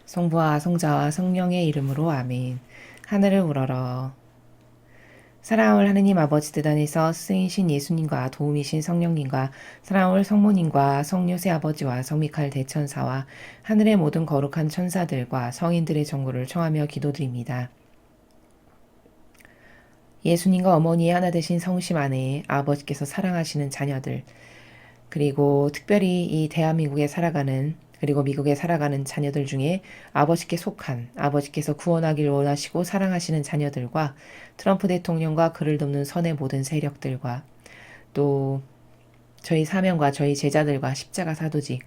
성부와 성자와 성령의 이름으로 아멘. 하늘을 우러러. 사랑을 하느님 아버지 뜻 안에서 스승이신 예수님과 도움이신 성령님과 사랑을 성모님과 성요새 아버지와 성미칼 대천사와 하늘의 모든 거룩한 천사들과 성인들의 정보를 청하며 기도드립니다. 예수님과 어머니의 하나 되신 성심 안에 아버지께서 사랑하시는 자녀들, 그리고 특별히 이 대한민국에 살아가는 그리고 미국에 살아가는 자녀들 중에 아버지께 속한 아버지께서 구원하길 원하시고 사랑하시는 자녀들과 트럼프 대통령과 그를 돕는 선의 모든 세력들과 또 저희 사명과 저희 제자들과 십자가 사도직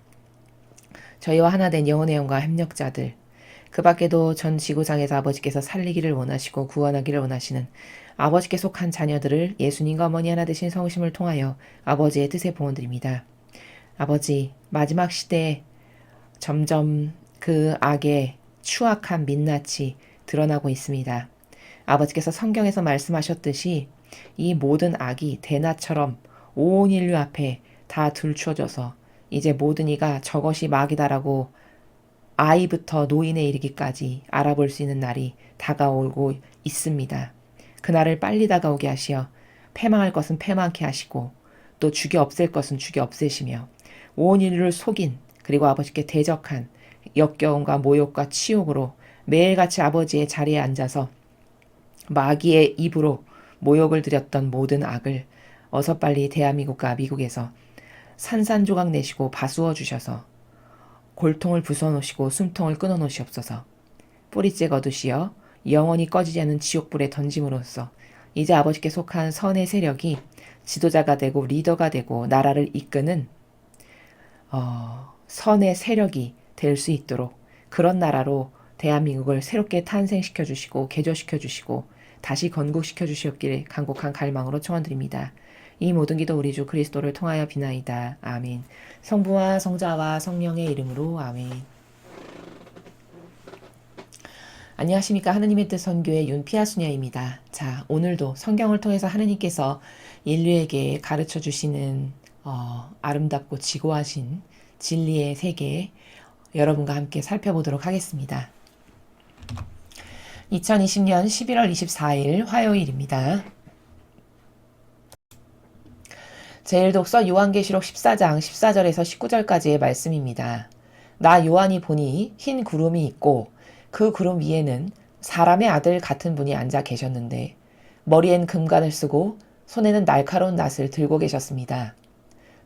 저희와 하나 된 영혼의 영과 협력자들 그 밖에도 전 지구상에서 아버지께서 살리기를 원하시고 구원하기를 원하시는 아버지께 속한 자녀들을 예수님과 어머니 하나 되신 성심을 통하여 아버지의 뜻에 봉헌드립니다. 아버지, 마지막 시대에 점점 그 악의 추악한 민낯이 드러나고 있습니다. 아버지께서 성경에서 말씀하셨듯이 이 모든 악이 대낮처럼 온 인류 앞에 다 들추어져서 이제 모든 이가 저것이 마귀다라고 아이부터 노인에 이르기까지 알아볼 수 있는 날이 다가오고 있습니다. 그날을 빨리 다가오게 하시어 패망할 것은 패망케 하시고 또 죽여 없앨 것은 죽여 없애시며 온 인류를 속인 그리고 아버지께 대적한 역겨움과 모욕과 치욕으로 매일같이 아버지의 자리에 앉아서 마귀의 입으로 모욕을 드렸던 모든 악을 어서 빨리 대한민국과 미국에서 산산조각 내시고 바수어 주셔서 골통을 부숴놓으시고 숨통을 끊어놓으시옵소서. 뿌리째 거두시어 영원히 꺼지지 않는 지옥불에 던짐으로써 이제 아버지께 속한 선의 세력이 지도자가 되고 리더가 되고 나라를 이끄는 선의 세력이 될 수 있도록 그런 나라로 대한민국을 새롭게 탄생시켜 주시고 개조시켜 주시고 다시 건국시켜 주시옵기를 간곡한 갈망으로 청원드립니다. 이 모든 기도 우리 주 그리스도를 통하여 비나이다. 아멘. 성부와 성자와 성령의 이름으로 아멘. 안녕하십니까. 하느님의 뜻 선교의 윤피아수녀입니다. 자, 오늘도 성경을 통해서 하느님께서 인류에게 가르쳐 주시는 아름답고 지고하신 진리의 세계 여러분과 함께 살펴보도록 하겠습니다. 2020년 11월 24일 화요일입니다. 제1독서 요한계시록 14장 14절에서 19절까지의 말씀입니다. 나 요한이 보니 흰 구름이 있고 그 구름 위에는 사람의 아들 같은 분이 앉아 계셨는데 머리엔 금관을 쓰고 손에는 날카로운 낫을 들고 계셨습니다.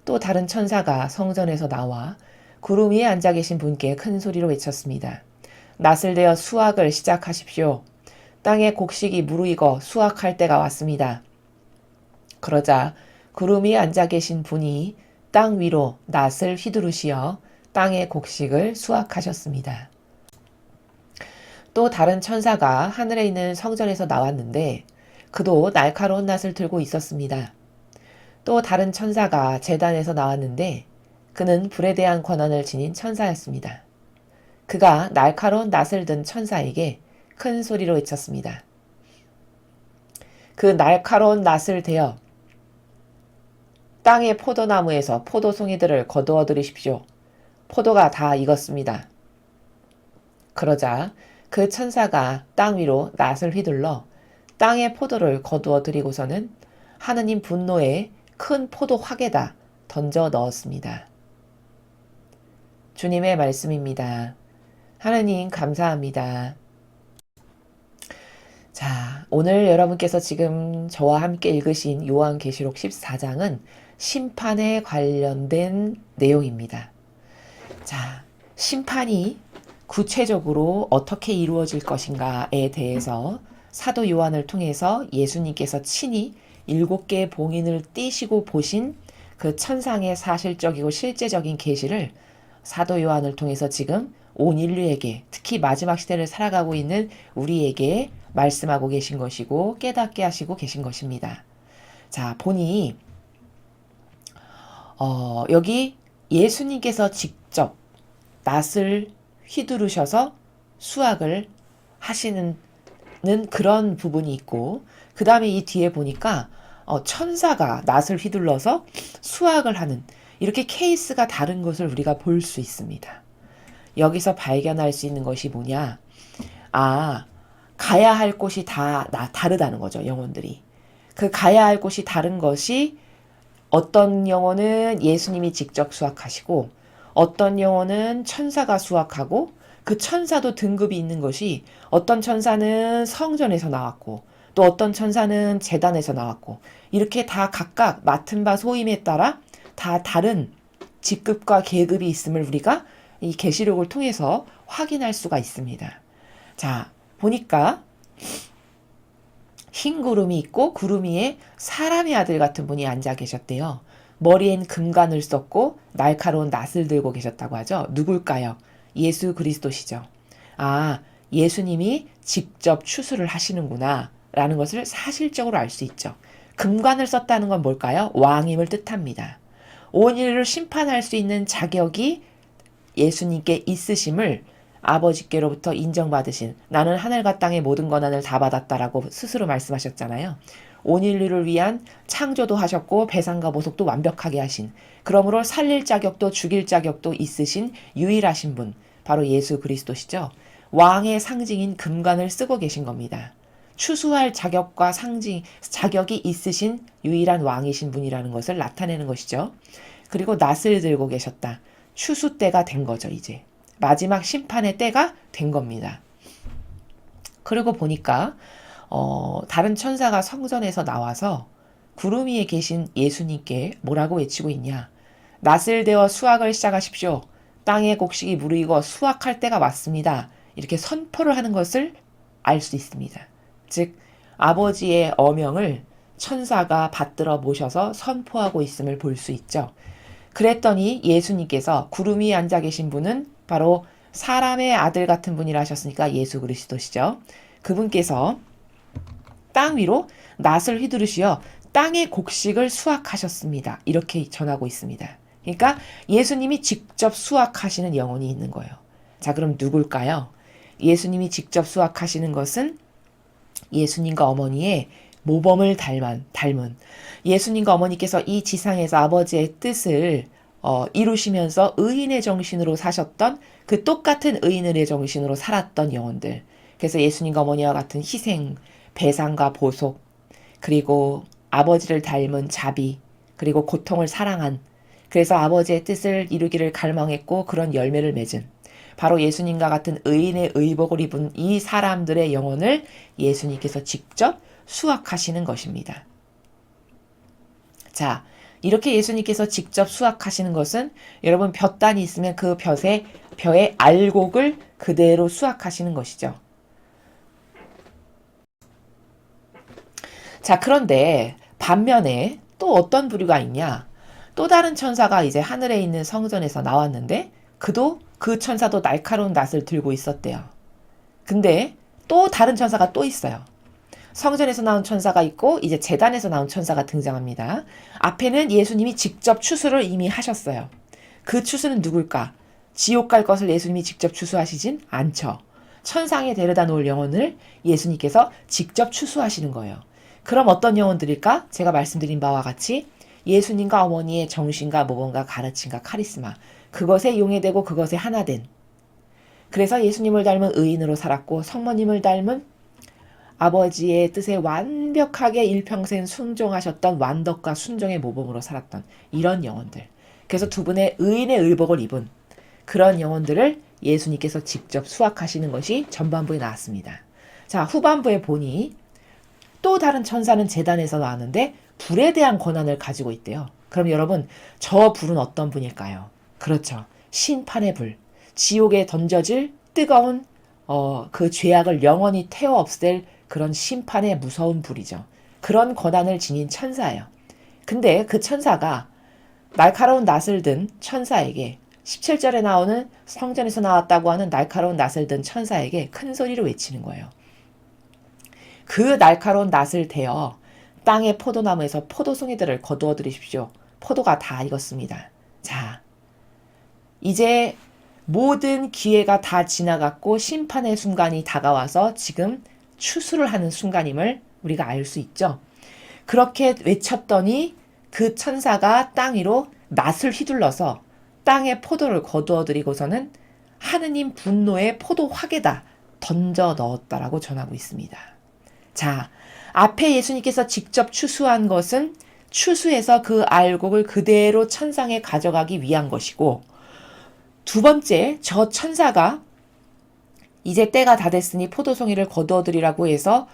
또 다른 천사가 성전에서 나와 구름 위에 앉아 계신 분께 큰 소리로 외쳤습니다. 낫을 대어 수확을 시작하십시오. 땅의 곡식이 무르익어 수확할 때가 왔습니다. 그러자 구름 위에 앉아 계신 분이 땅 위로 낫을 휘두르시어 땅의 곡식을 수확하셨습니다. 또 다른 천사가 하늘에 있는 성전에서 나왔는데 그도 날카로운 낫을 들고 있었습니다. 또 다른 천사가 제단에서 나왔는데 그는 불에 대한 권한을 지닌 천사였습니다. 그가 날카로운 낫을 든 천사에게 큰 소리로 외쳤습니다. 그 날카로운 낫을 대어 땅의 포도나무에서 포도송이들을 거두어 들이십시오. 포도가 다 익었습니다. 그러자 그 천사가 땅 위로 낫을 휘둘러 땅의 포도를 거두어 들이고서는 하느님 분노에 큰 포도 확에다 던져 넣었습니다. 주님의 말씀입니다. 하느님 감사합니다. 자, 오늘 여러분께서 지금 저와 함께 읽으신 요한계시록 14장은 심판에 관련된 내용입니다. 자, 심판이 구체적으로 어떻게 이루어질 것인가에 대해서 사도 요한을 통해서 예수님께서 친히 7개의 봉인을 띄시고 보신 그 천상의 사실적이고 실제적인 계시를 사도 요한을 통해서 지금 온 인류에게 특히 마지막 시대를 살아가고 있는 우리에게 말씀하고 계신 것이고 깨닫게 하시고 계신 것입니다. 자, 보니 여기 예수님께서 직접 낫을 휘두르셔서 수확을 하시는 그런 부분이 있고 그 다음에 이 뒤에 보니까 천사가 낫을 휘둘러서 수확을 하는 이렇게 케이스가 다른 것을 우리가 볼 수 있습니다. 여기서 발견할 수 있는 것이 뭐냐? 아, 가야 할 곳이 다르다는 거죠, 영혼들이. 그 가야 할 곳이 다른 것이 어떤 영혼은 예수님이 직접 수확하시고 어떤 영혼은 천사가 수확하고 그 천사도 등급이 있는 것이 어떤 천사는 성전에서 나왔고 또 어떤 천사는 제단에서 나왔고 이렇게 다 각각 맡은 바 소임에 따라 다 다른 직급과 계급이 있음을 우리가 이 계시록을 통해서 확인할 수가 있습니다. 자, 보니까 흰 구름이 있고 구름 위에 사람의 아들 같은 분이 앉아 계셨대요. 머리엔 금관을 썼고 날카로운 낫을 들고 계셨다고 하죠. 누굴까요? 예수 그리스도시죠. 아, 예수님이 직접 추수를 하시는구나 라는 것을 사실적으로 알 수 있죠. 금관을 썼다는 건 뭘까요? 왕임을 뜻합니다. 온 인류를 심판할 수 있는 자격이 예수님께 있으심을 아버지께로부터 인정받으신 나는 하늘과 땅의 모든 권한을 다 받았다라고 스스로 말씀하셨잖아요. 온 인류를 위한 창조도 하셨고 배상과 보속도 완벽하게 하신 그러므로 살릴 자격도 죽일 자격도 있으신 유일하신 분 바로 예수 그리스도시죠. 왕의 상징인 금관을 쓰고 계신 겁니다. 추수할 자격과 자격이 있으신 유일한 왕이신 분이라는 것을 나타내는 것이죠. 그리고 낫을 들고 계셨다. 추수 때가 된 거죠, 이제. 마지막 심판의 때가 된 겁니다. 그리고 보니까 다른 천사가 성전에서 나와서 구름 위에 계신 예수님께 뭐라고 외치고 있냐. 낫을 대어 수확을 시작하십시오. 땅의 곡식이 무르익어 수확할 때가 왔습니다. 이렇게 선포를 하는 것을 알 수 있습니다. 즉 아버지의 어명을 천사가 받들어 모셔서 선포하고 있음을 볼 수 있죠. 그랬더니 예수님께서 구름 위에 앉아 계신 분은 바로 사람의 아들 같은 분이라 하셨으니까 예수 그리스도시죠. 그분께서 땅 위로 낫을 휘두르시어 땅의 곡식을 수확하셨습니다. 이렇게 전하고 있습니다. 그러니까 예수님이 직접 수확하시는 영혼이 있는 거예요. 자, 그럼 누굴까요? 예수님이 직접 수확하시는 것은 예수님과 어머니의 모범을 닮은 예수님과 어머니께서 이 지상에서 아버지의 뜻을 이루시면서 의인의 정신으로 사셨던 그 똑같은 의인의 정신으로 살았던 영혼들. 그래서 예수님과 어머니와 같은 희생, 배상과 보속, 그리고 아버지를 닮은 자비, 그리고 고통을 사랑한, 그래서 아버지의 뜻을 이루기를 갈망했고 그런 열매를 맺은 바로 예수님과 같은 의인의 의복을 입은 이 사람들의 영혼을 예수님께서 직접 수확하시는 것입니다. 자, 이렇게 예수님께서 직접 수확하시는 것은 여러분 볕단이 있으면 그 벼의 알곡을 그대로 수확하시는 것이죠. 자, 그런데 반면에 또 어떤 부류가 있냐? 또 다른 천사가 이제 하늘에 있는 성전에서 나왔는데 그 천사도 날카로운 낫을 들고 있었대요. 근데 또 다른 천사가 또 있어요. 성전에서 나온 천사가 있고 이제 제단에서 나온 천사가 등장합니다. 앞에는 예수님이 직접 추수를 이미 하셨어요. 그 추수는 누굴까? 지옥 갈 것을 예수님이 직접 추수하시진 않죠. 천상에 데려다 놓을 영혼을 예수님께서 직접 추수하시는 거예요. 그럼 어떤 영혼들일까? 제가 말씀드린 바와 같이 예수님과 어머니의 정신과 모범과 가르침과 카리스마, 그것에 용해되고 그것에 하나 된, 그래서 예수님을 닮은 의인으로 살았고 성모님을 닮은 아버지의 뜻에 완벽하게 일평생 순종하셨던 완덕과 순종의 모범으로 살았던 이런 영혼들. 그래서 두 분의 의인의 의복을 입은 그런 영혼들을 예수님께서 직접 수확하시는 것이 전반부에 나왔습니다. 자, 후반부에 보니 또 다른 천사는 제단에서 나왔는데 불에 대한 권한을 가지고 있대요. 그럼 여러분, 저 불은 어떤 분일까요? 그렇죠. 심판의 불. 지옥에 던져질 뜨거운 그 죄악을 영원히 태워 없앨 그런 심판의 무서운 불이죠. 그런 권한을 지닌 천사예요. 근데 그 천사가 날카로운 낫을 든 천사에게 17절에 나오는 성전에서 나왔다고 하는 날카로운 낫을 든 천사에게 큰 소리로 외치는 거예요. 그 날카로운 낫을 대어 땅의 포도나무에서 포도송이들을 거두어 들이십시오. 포도가 다 익었습니다. 자, 이제 모든 기회가 다 지나갔고 심판의 순간이 다가와서 지금 추수를 하는 순간임을 우리가 알 수 있죠. 그렇게 외쳤더니 그 천사가 땅 위로 낫을 휘둘러서 땅의 포도를 거두어 들이고서는 하느님 분노의 포도 확에다 던져 넣었다라고 전하고 있습니다. 자, 앞에 예수님께서 직접 추수한 것은 추수해서 그 알곡을 그대로 천상에 가져가기 위한 것이고, 두 번째, 저 천사가 이제 때가 다 됐으니 포도송이를 거두어드리라고 해서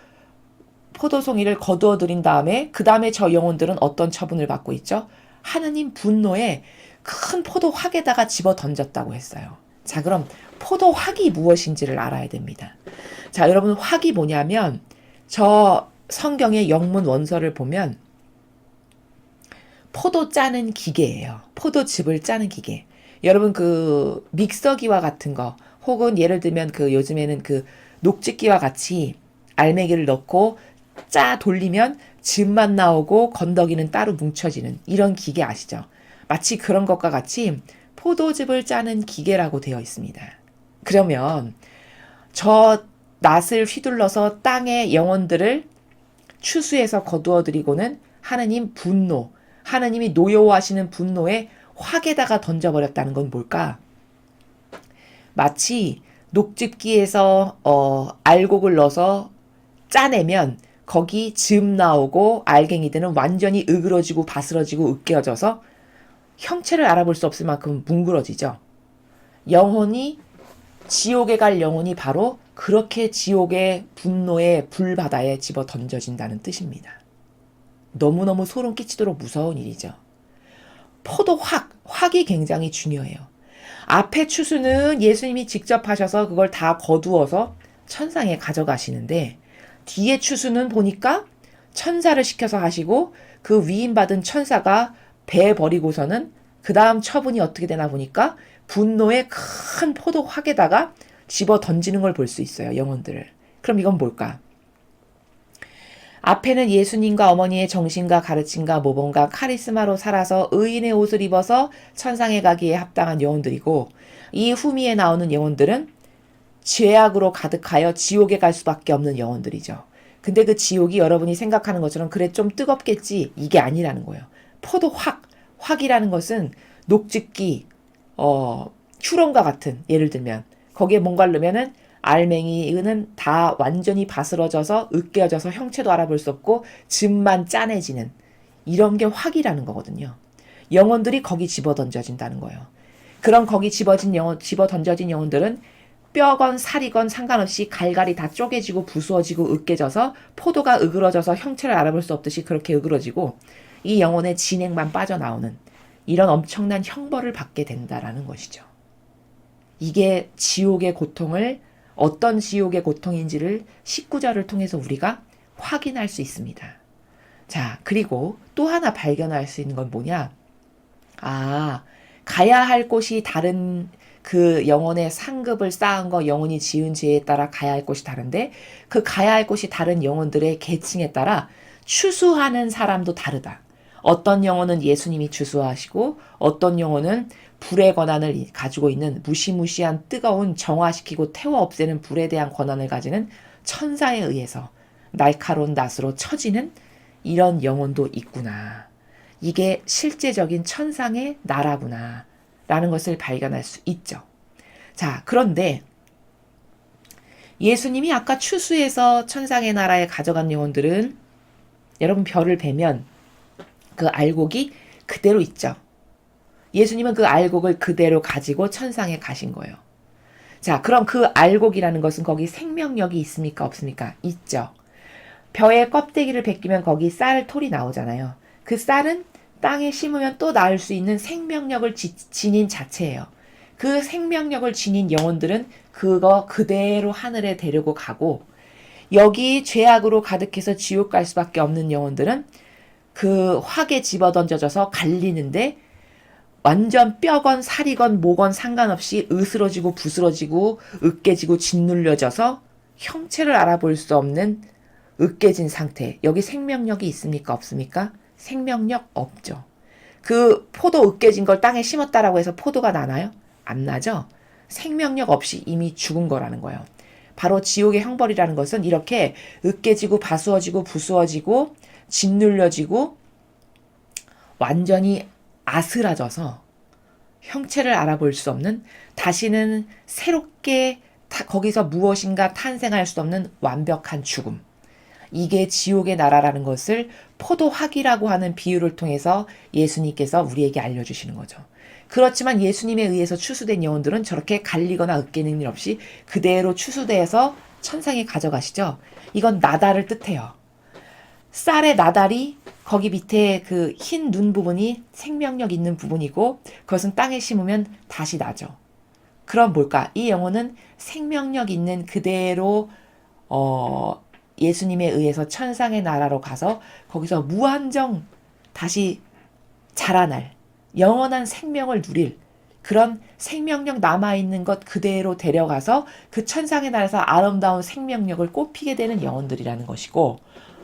포도송이를 거두어드린 다음에 그 다음에 저 영혼들은 어떤 처분을 받고 있죠? 하느님 분노에 큰 포도 확에다가 집어 던졌다고 했어요. 자, 그럼 포도 확이 무엇인지를 알아야 됩니다. 자, 여러분, 확이 뭐냐면 저 성경의 영문 원서를 보면 포도 짜는 기계예요. 포도즙을 짜는 기계. 여러분, 그 믹서기와 같은 거, 혹은 예를 들면 그 요즘에는 그 녹즙기와 같이 알맹이를 넣고 짜 돌리면 즙만 나오고 건더기는 따로 뭉쳐지는 이런 기계 아시죠? 마치 그런 것과 같이 포도즙을 짜는 기계라고 되어 있습니다. 그러면 저 낫을 휘둘러서 땅의 영혼들을 추수해서 거두어들이고는 하느님 분노, 하느님이 노여워하시는 분노에 확에다가 던져버렸다는 건 뭘까? 마치 녹즙기에서 알곡을 넣어서 짜내면 거기 즙 나오고 알갱이들은 완전히 으그러지고 바스러지고 으깨어져서 형체를 알아볼 수 없을 만큼 뭉그러지죠. 영혼이 지옥에 갈 영혼이 바로 그렇게 지옥의 분노의 불바다에 집어 던져진다는 뜻입니다. 너무너무 소름 끼치도록 무서운 일이죠. 포도 확이 굉장히 중요해요. 앞에 추수는 예수님이 직접 하셔서 그걸 다 거두어서 천상에 가져가시는데, 뒤에 추수는 보니까 천사를 시켜서 하시고 그 위임받은 천사가 배 버리고서는 그 다음 처분이 어떻게 되나 보니까 분노의 큰 포도 확에다가 집어 던지는 걸 볼 수 있어요. 영혼들을. 그럼 이건 뭘까? 앞에는 예수님과 어머니의 정신과 가르침과 모범과 카리스마로 살아서 의인의 옷을 입어서 천상에 가기에 합당한 영혼들이고, 이 후미에 나오는 영혼들은 죄악으로 가득하여 지옥에 갈 수밖에 없는 영혼들이죠. 근데 그 지옥이 여러분이 생각하는 것처럼 그래 좀 뜨겁겠지, 이게 아니라는 거예요. 포도 확이라는 것은 녹즙기, 휴론과 같은, 예를 들면 거기에 뭔가를 넣으면은 알맹이는 다 완전히 바스러져서 으깨어져서 형체도 알아볼 수 없고 즙만 짜내지는 이런 게 확이라는 거거든요. 영혼들이 거기 집어 던져진다는 거예요. 그런 거기 집어 던져진 영혼들은 뼈건 살이건 상관없이 갈갈이 다 쪼개지고 부수어지고 으깨져서 포도가 으그러져서 형체를 알아볼 수 없듯이 그렇게 으그러지고 이 영혼의 진액만 빠져나오는 이런 엄청난 형벌을 받게 된다라는 것이죠. 이게 지옥의 고통을, 어떤 지옥의 고통인지를 19절을 통해서 우리가 확인할 수 있습니다. 자, 그리고 또 하나 발견할 수 있는 건 뭐냐? 가야 할 곳이 다른, 그 영혼의 상급을 쌓은 거, 영혼이 지은 죄에 따라 가야 할 곳이 다른데, 그 가야 할 곳이 다른 영혼들의 계층에 따라 추수하는 사람도 다르다. 어떤 영혼은 예수님이 추수하시고 어떤 영혼은 불의 권한을 가지고 있는 무시무시한 뜨거운 정화시키고 태워 없애는 불에 대한 권한을 가지는 천사에 의해서 날카로운 낫으로 쳐지는 이런 영혼도 있구나. 이게 실제적인 천상의 나라구나 라는 것을 발견할 수 있죠. 자, 그런데 예수님이 아까 추수해서 천상의 나라에 가져간 영혼들은 여러분 별을 베면 그 알곡이 그대로 있죠. 예수님은 그 알곡을 그대로 가지고 천상에 가신 거예요. 자, 그럼 그 알곡이라는 것은 거기 생명력이 있습니까? 없습니까? 있죠. 벼의 껍데기를 벗기면 거기 쌀, 톨이 나오잖아요. 그 쌀은 땅에 심으면 또 나을 수 있는 생명력을 지닌 자체예요. 그 생명력을 지닌 영혼들은 그거 그대로 하늘에 데리고 가고, 여기 죄악으로 가득해서 지옥 갈 수밖에 없는 영혼들은 그 확에 집어던져져서 갈리는데 완전 뼈건 살이건 뭐건 상관없이 으스러지고 부스러지고 으깨지고 짓눌려져서 형체를 알아볼 수 없는 으깨진 상태. 여기 생명력이 있습니까? 없습니까? 생명력 없죠. 그 포도 으깨진 걸 땅에 심었다라고 해서 포도가 나나요? 안 나죠? 생명력 없이 이미 죽은 거라는 거예요. 바로 지옥의 형벌이라는 것은 이렇게 으깨지고 바수어지고 부수어지고 짓눌려지고 완전히 아스라져서 형체를 알아볼 수 없는, 다시는 새롭게 거기서 무엇인가 탄생할 수 없는 완벽한 죽음. 이게 지옥의 나라라는 것을 포도학이라고 하는 비유를 통해서 예수님께서 우리에게 알려주시는 거죠. 그렇지만 예수님에 의해서 추수된 영혼들은 저렇게 갈리거나 으깨는 일 없이 그대로 추수돼서 천상에 가져가시죠. 이건 나달을 뜻해요. 쌀의 나달이 거기 밑에 그 흰 눈 부분이 생명력 있는 부분이고 그것은 땅에 심으면 다시 나죠. 그럼 뭘까? 이 영혼은 생명력 있는 그대로 예수님에 의해서 천상의 나라로 가서 거기서 무한정 다시 자라날 영원한 생명을 누릴 그런 생명력 남아있는 것 그대로 데려가서 그 천상의 나라에서 아름다운 생명력을 꽃피게 되는 영혼들이라는 것이고,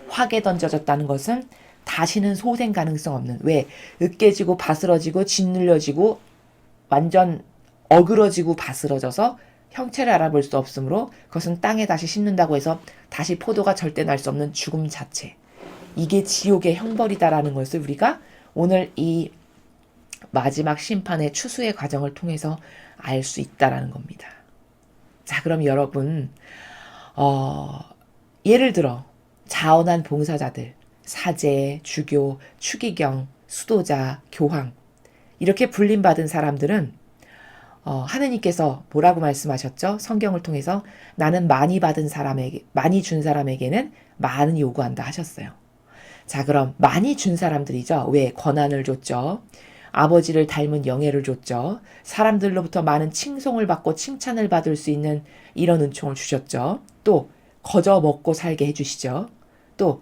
화게 던져졌다는 것은 다시는 소생 가능성 없는, 왜? 으깨지고 바스러지고 짓눌려지고 완전 어그러지고 바스러져서 형체를 알아볼 수 없으므로 그것은 땅에 다시 심는다고 해서 다시 포도가 절대 날 수 없는 죽음 자체. 이게 지옥의 형벌이다라는 것을 우리가 오늘 이 마지막 심판의 추수의 과정을 통해서 알 수 있다라는 겁니다. 자, 그럼 여러분, 예를 들어 자원한 봉사자들, 사제, 주교, 추기경, 수도자, 교황 이렇게 불림받은 사람들은 하느님께서 뭐라고 말씀하셨죠? 성경을 통해서 나는 많이 준 사람에게는 많이 요구한다 하셨어요. 자, 그럼 많이 준 사람들이죠. 왜? 권한을 줬죠. 아버지를 닮은 영예를 줬죠. 사람들로부터 많은 칭송을 받고 칭찬을 받을 수 있는 이런 은총을 주셨죠. 또 거저 먹고 살게 해주시죠. 또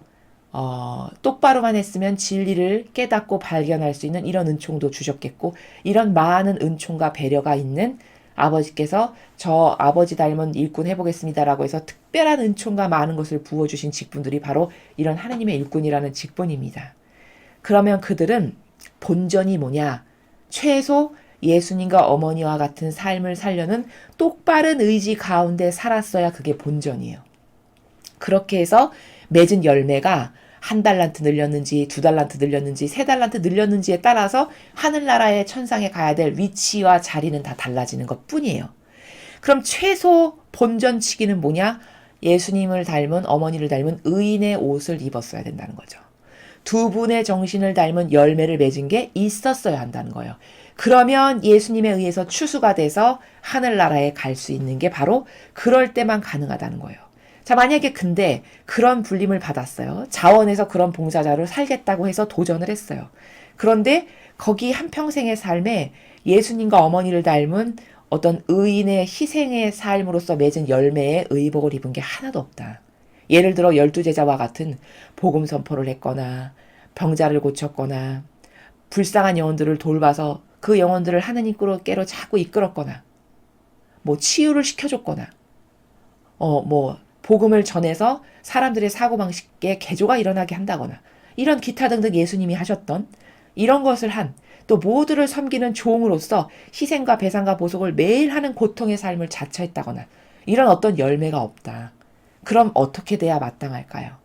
똑바로만 했으면 진리를 깨닫고 발견할 수 있는 이런 은총도 주셨겠고, 이런 많은 은총과 배려가 있는 아버지께서 저 아버지 닮은 일꾼 해보겠습니다라고 해서 특별한 은총과 많은 것을 부어주신 직분들이 바로 이런 하느님의 일꾼이라는 직분입니다. 그러면 그들은 본전이 뭐냐? 최소 예수님과 어머니와 같은 삶을 살려는 똑바른 의지 가운데 살았어야 그게 본전이에요. 그렇게 해서 맺은 열매가 1달란트 늘렸는지 2달란트 늘렸는지 3달란트 늘렸는지에 따라서 하늘나라의 천상에 가야 될 위치와 자리는 다 달라지는 것뿐이에요. 그럼 최소 본전치기는 뭐냐? 예수님을 닮은 어머니를 닮은 의인의 옷을 입었어야 된다는 거죠. 두 분의 정신을 닮은 열매를 맺은 게 있었어야 한다는 거예요. 그러면 예수님에 의해서 추수가 돼서 하늘나라에 갈 수 있는 게 바로 그럴 때만 가능하다는 거예요. 자, 만약에 근데 그런 불림을 받았어요. 자원에서 그런 봉사자로 살겠다고 해서 도전을 했어요. 그런데 거기 한평생의 삶에 예수님과 어머니를 닮은 어떤 의인의 희생의 삶으로서 맺은 열매에 의복을 입은 게 하나도 없다. 예를 들어 12제자와 같은 복음 선포를 했거나 병자를 고쳤거나 불쌍한 영혼들을 돌봐서 그 영혼들을 하느님께로 자꾸 이끌었거나 뭐 치유를 시켜줬거나 복음을 전해서 사람들의 사고방식에 개조가 일어나게 한다거나 이런 기타 등등 예수님이 하셨던 이런 것을 한, 또 모두를 섬기는 종으로서 희생과 배상과 보속을 매일 하는 고통의 삶을 자처했다거나 이런 어떤 열매가 없다. 그럼 어떻게 돼야 마땅할까요?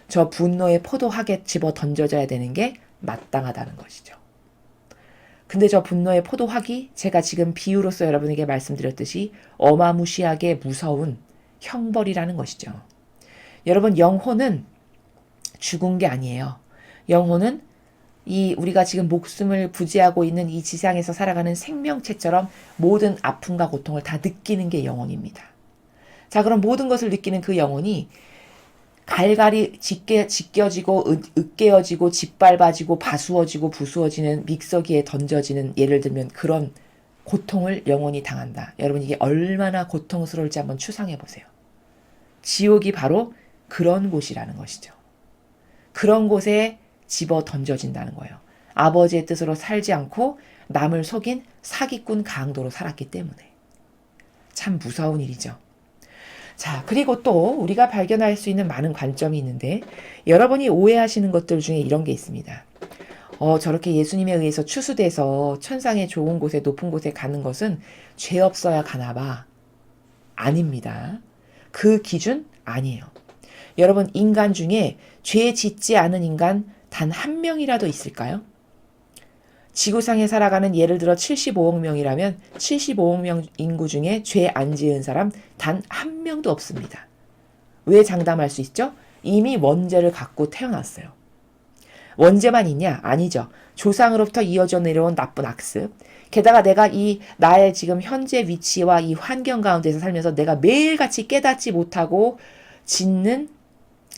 저 분노의 포도학에 집어 던져져야 되는 게 마땅하다는 것이죠. 근데 저 분노의 포도학이 제가 지금 비유로서 여러분에게 말씀드렸듯이 어마무시하게 무서운 형벌이라는 것이죠. 여러분, 영혼은 죽은 게 아니에요. 영혼은 우리가 지금 목숨을 부지하고 있는 이 지상에서 살아가는 생명체처럼 모든 아픔과 고통을 다 느끼는 게 영혼입니다. 자, 그럼 모든 것을 느끼는 그 영혼이 갈갈이 지껴지고 으깨어지고 짓밟아지고 바수어지고 부수어지는 믹서기에 던져지는, 예를 들면 그런 고통을 영혼이 당한다. 여러분, 이게 얼마나 고통스러울지 한번 추상해 보세요. 지옥이 바로 그런 곳이라는 것이죠. 그런 곳에 집어 던져진다는 거예요. 아버지의 뜻으로 살지 않고 남을 속인 사기꾼 강도로 살았기 때문에. 참 무서운 일이죠. 자, 그리고 또 우리가 발견할 수 있는 많은 관점이 있는데, 여러분이 오해하시는 것들 중에 이런 게 있습니다. 저렇게 예수님에 의해서 추수돼서 천상의 좋은 곳에, 높은 곳에 가는 것은 죄 없어야 가나 봐. 아닙니다. 그 기준 아니에요. 여러분, 인간 중에 죄 짓지 않은 인간 단 한 명이라도 있을까요? 지구상에 살아가는 예를 들어 75억 명이라면 75억 명 인구 중에 죄 안 지은 사람 단 한 명도 없습니다. 왜 장담할 수 있죠? 이미 원죄를 갖고 태어났어요. 원죄만 있냐? 아니죠. 조상으로부터 이어져 내려온 나쁜 악습. 게다가 내가 이 나의 지금 현재 위치와 이 환경 가운데서 살면서 내가 매일같이 깨닫지 못하고 짓는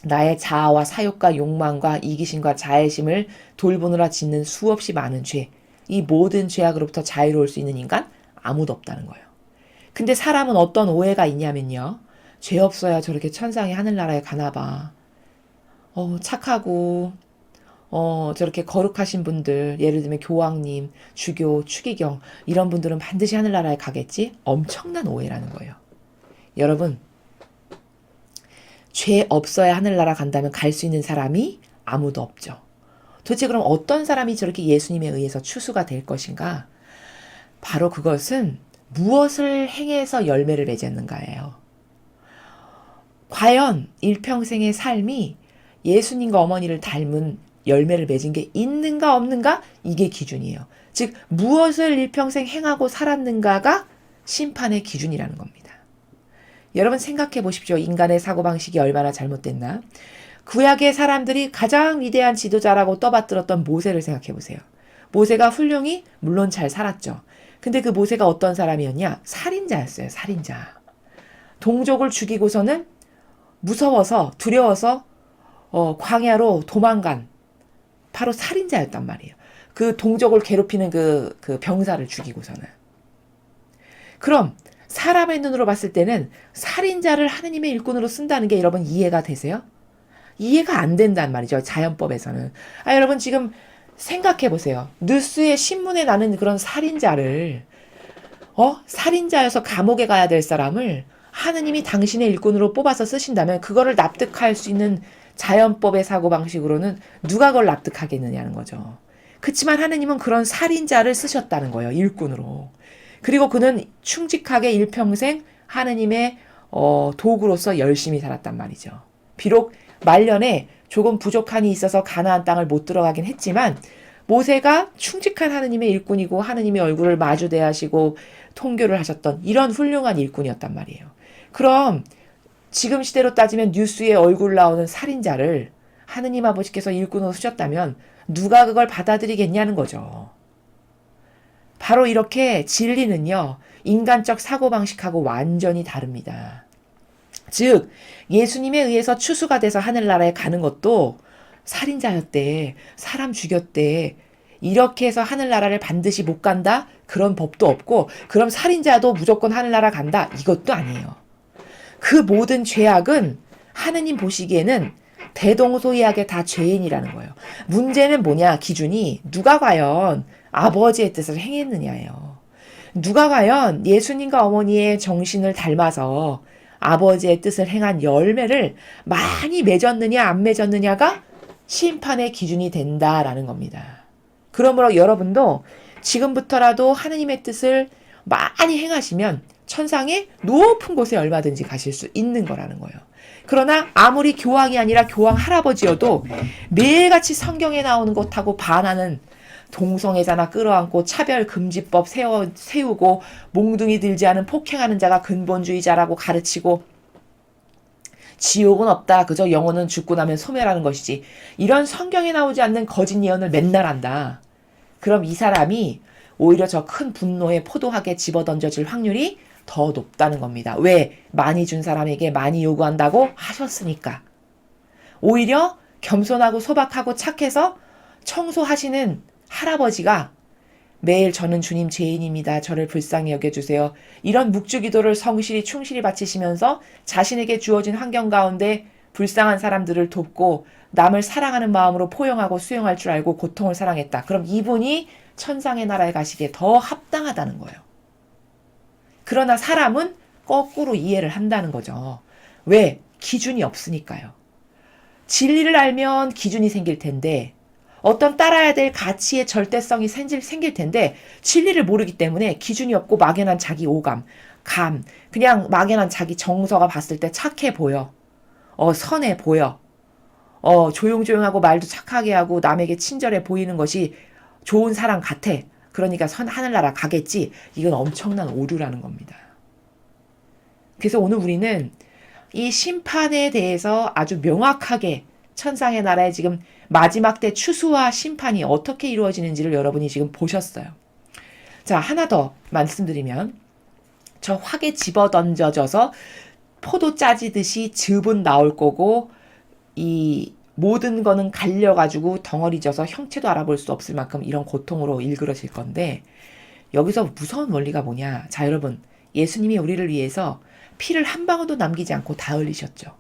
나의 자아와 사욕과 욕망과 이기심과 자애심을 돌보느라 짓는 수없이 많은 죄. 이 모든 죄악으로부터 자유로울 수 있는 인간? 아무도 없다는 거예요. 근데 사람은 어떤 오해가 있냐면요. 죄 없어야 저렇게 천상의 하늘나라에 가나 봐. 착하고 저렇게 거룩하신 분들, 예를 들면 교황님, 주교, 추기경 이런 분들은 반드시 하늘나라에 가겠지? 엄청난 오해라는 거예요. 여러분, 죄 없어야 하늘나라 간다면 갈 수 있는 사람이 아무도 없죠. 도대체 그럼 어떤 사람이 저렇게 예수님에 의해서 추수가 될 것인가? 바로 그것은 무엇을 행해서 열매를 맺었는가예요. 과연 일평생의 삶이 예수님과 어머니를 닮은 열매를 맺은 게 있는가 없는가? 이게 기준이에요. 즉 무엇을 일평생 행하고 살았는가가 심판의 기준이라는 겁니다. 여러분 생각해 보십시오. 인간의 사고방식이 얼마나 잘못됐나? 구약의 사람들이 가장 위대한 지도자라고 떠받들었던 모세를 생각해 보세요. 모세가 훌륭히 물론 잘 살았죠. 근데 그 모세가 어떤 사람이었냐? 살인자였어요. 살인자. 동족을 죽이고서는 무서워서 두려워서 광야로 도망간 바로 살인자였단 말이에요. 그 동족을 괴롭히는 그 병사를 죽이고서는. 그럼 사람의 눈으로 봤을 때는 살인자를 하느님의 일꾼으로 쓴다는 게 여러분 이해가 되세요? 이해가 안 된단 말이죠. 자연법에서는. 여러분 지금 생각해 보세요. 뉴스에 신문에 나는 그런 살인자를 살인자여서 감옥에 가야 될 사람을 하느님이 당신의 일꾼으로 뽑아서 쓰신다면 그거를 납득할 수 있는 자연법의 사고방식으로는 누가 그걸 납득하겠느냐는 거죠. 그렇지만 하느님은 그런 살인자를 쓰셨다는 거예요. 일꾼으로. 그리고 그는 충직하게 일평생 하느님의 도구로서 열심히 살았단 말이죠. 비록 말년에 조금 부족함이 있어서 가나안 땅을 못 들어가긴 했지만 모세가 충직한 하느님의 일꾼이고 하느님의 얼굴을 마주 대하시고 통교를 하셨던 이런 훌륭한 일꾼이었단 말이에요. 그럼 지금 시대로 따지면 뉴스에 얼굴 나오는 살인자를 하느님 아버지께서 일꾼으로 쓰셨다면 누가 그걸 받아들이겠냐는 거죠. 바로 이렇게 진리는요. 인간적 사고방식하고 완전히 다릅니다. 즉 예수님에 의해서 추수가 돼서 하늘나라에 가는 것도 살인자였대. 사람 죽였대. 이렇게 해서 하늘나라를 반드시 못 간다? 그런 법도 없고 그럼 살인자도 무조건 하늘나라 간다? 이것도 아니에요. 그 모든 죄악은 하느님 보시기에는 대동소이하게 다 죄인이라는 거예요. 문제는 뭐냐? 기준이 누가 과연 아버지의 뜻을 행했느냐예요. 누가 과연 예수님과 어머니의 정신을 닮아서 아버지의 뜻을 행한 열매를 많이 맺었느냐 안 맺었느냐가 심판의 기준이 된다라는 겁니다. 그러므로 여러분도 지금부터라도 하느님의 뜻을 많이 행하시면 천상의 높은 곳에 얼마든지 가실 수 있는 거라는 거예요. 그러나 아무리 교황이 아니라 교황 할아버지여도 매일같이 성경에 나오는 것하고 반하는 동성애자나 끌어안고 차별금지법 세우고 몽둥이 들지 않은 폭행하는 자가 근본주의자라고 가르치고 지옥은 없다. 그저 영혼은 죽고 나면 소멸하는 것이지. 이런 성경에 나오지 않는 거짓 예언을 맨날 한다. 그럼 이 사람이 오히려 저 큰 분노에 포도하게 집어던져질 확률이 더 높다는 겁니다. 왜? 많이 준 사람에게 많이 요구한다고 하셨으니까. 오히려 겸손하고 소박하고 착해서 청소하시는 할아버지가 매일 저는 주님 죄인입니다. 저를 불쌍히 여겨주세요. 이런 묵주기도를 성실히 충실히 바치시면서 자신에게 주어진 환경 가운데 불쌍한 사람들을 돕고 남을 사랑하는 마음으로 포용하고 수용할 줄 알고 고통을 사랑했다. 그럼 이분이 천상의 나라에 가시기에 더 합당하다는 거예요. 그러나 사람은 거꾸로 이해를 한다는 거죠. 왜? 기준이 없으니까요. 진리를 알면 기준이 생길 텐데 어떤 따라야 될 가치의 절대성이 생길 텐데 진리를 모르기 때문에 기준이 없고 막연한 자기 오감, 그냥 막연한 자기 정서가 봤을 때 착해 보여. 선해 보여. 조용조용하고 말도 착하게 하고 남에게 친절해 보이는 것이 좋은 사람 같아. 그러니까 하늘나라 가겠지. 이건 엄청난 오류라는 겁니다. 그래서 오늘 우리는 이 심판에 대해서 아주 명확하게 천상의 나라의 지금 마지막 때 추수와 심판이 어떻게 이루어지는지를 여러분이 지금 보셨어요. 자, 하나 더 말씀드리면 저 확에 집어던져져서 포도 짜지듯이 즙은 나올 거고 이 모든 거는 갈려가지고 덩어리져서 형체도 알아볼 수 없을 만큼 이런 고통으로 일그러질 건데 여기서 무서운 원리가 뭐냐. 자, 여러분, 예수님이 우리를 위해서 피를 한 방울도 남기지 않고 다 흘리셨죠.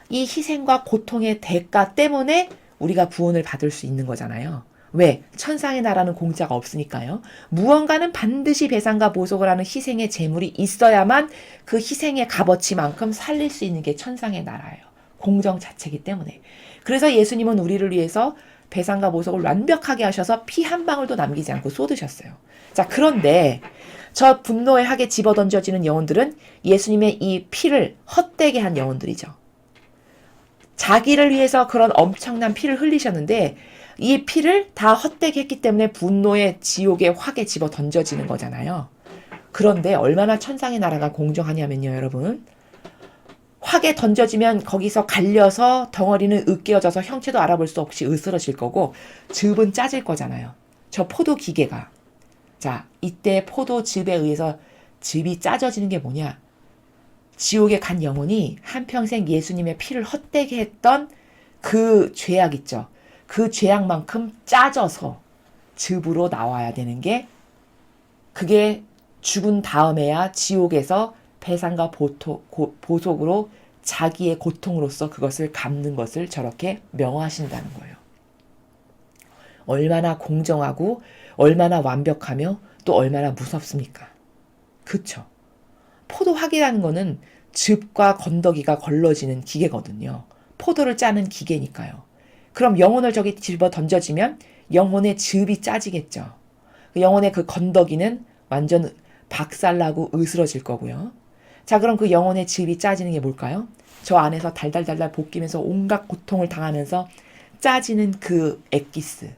이 희생과 고통의 대가 때문에 우리가 구원을 받을 수 있는 거잖아요. 왜? 천상의 나라는 공짜가 없으니까요. 무언가는 반드시 배상과 보속을 하는 희생의 제물이 있어야만 그 희생의 값어치만큼 살릴 수 있는 게 천상의 나라예요. 공정 자체이기 때문에. 그래서 예수님은 우리를 위해서 배상과 보속을 완벽하게 하셔서 피 한 방울도 남기지 않고 쏟으셨어요. 자, 그런데 저 분노의 학에 집어던져지는 영혼들은 예수님의 이 피를 헛되게 한 영혼들이죠. 자기를 위해서 그런 엄청난 피를 흘리셨는데 이 피를 다 헛되게 했기 때문에 분노의 지옥의 확에 집어 던져지는 거잖아요. 그런데 얼마나 천상의 나라가 공정하냐면요, 여러분. 확에 던져지면 거기서 갈려서 덩어리는 으깨어져서 형체도 알아볼 수 없이 으스러질 거고 즙은 짜질 거잖아요. 저 포도 기계가. 자, 이때 포도즙에 의해서 즙이 짜져지는 게 뭐냐? 지옥에 간 영혼이 한평생 예수님의 피를 헛되게 했던 그 죄악 있죠. 그 죄악만큼 짜져서 즙으로 나와야 되는 게 그게 죽은 다음에야 지옥에서 배상과 보속으로 자기의 고통으로서 그것을 갚는 것을 저렇게 명화하신다는 거예요. 얼마나 공정하고 얼마나 완벽하며 또 얼마나 무섭습니까? 그쵸? 포도학이라는 거는 즙과 건더기가 걸러지는 기계거든요. 포도를 짜는 기계니까요. 그럼 영혼을 저기 집어 던져지면 영혼의 즙이 짜지겠죠. 영혼의 그 건더기는 완전 박살나고 으스러질 거고요. 자, 그럼 그 영혼의 즙이 짜지는 게 뭘까요? 저 안에서 달달달달 볶이면서 온갖 고통을 당하면서 짜지는 그 엑기스.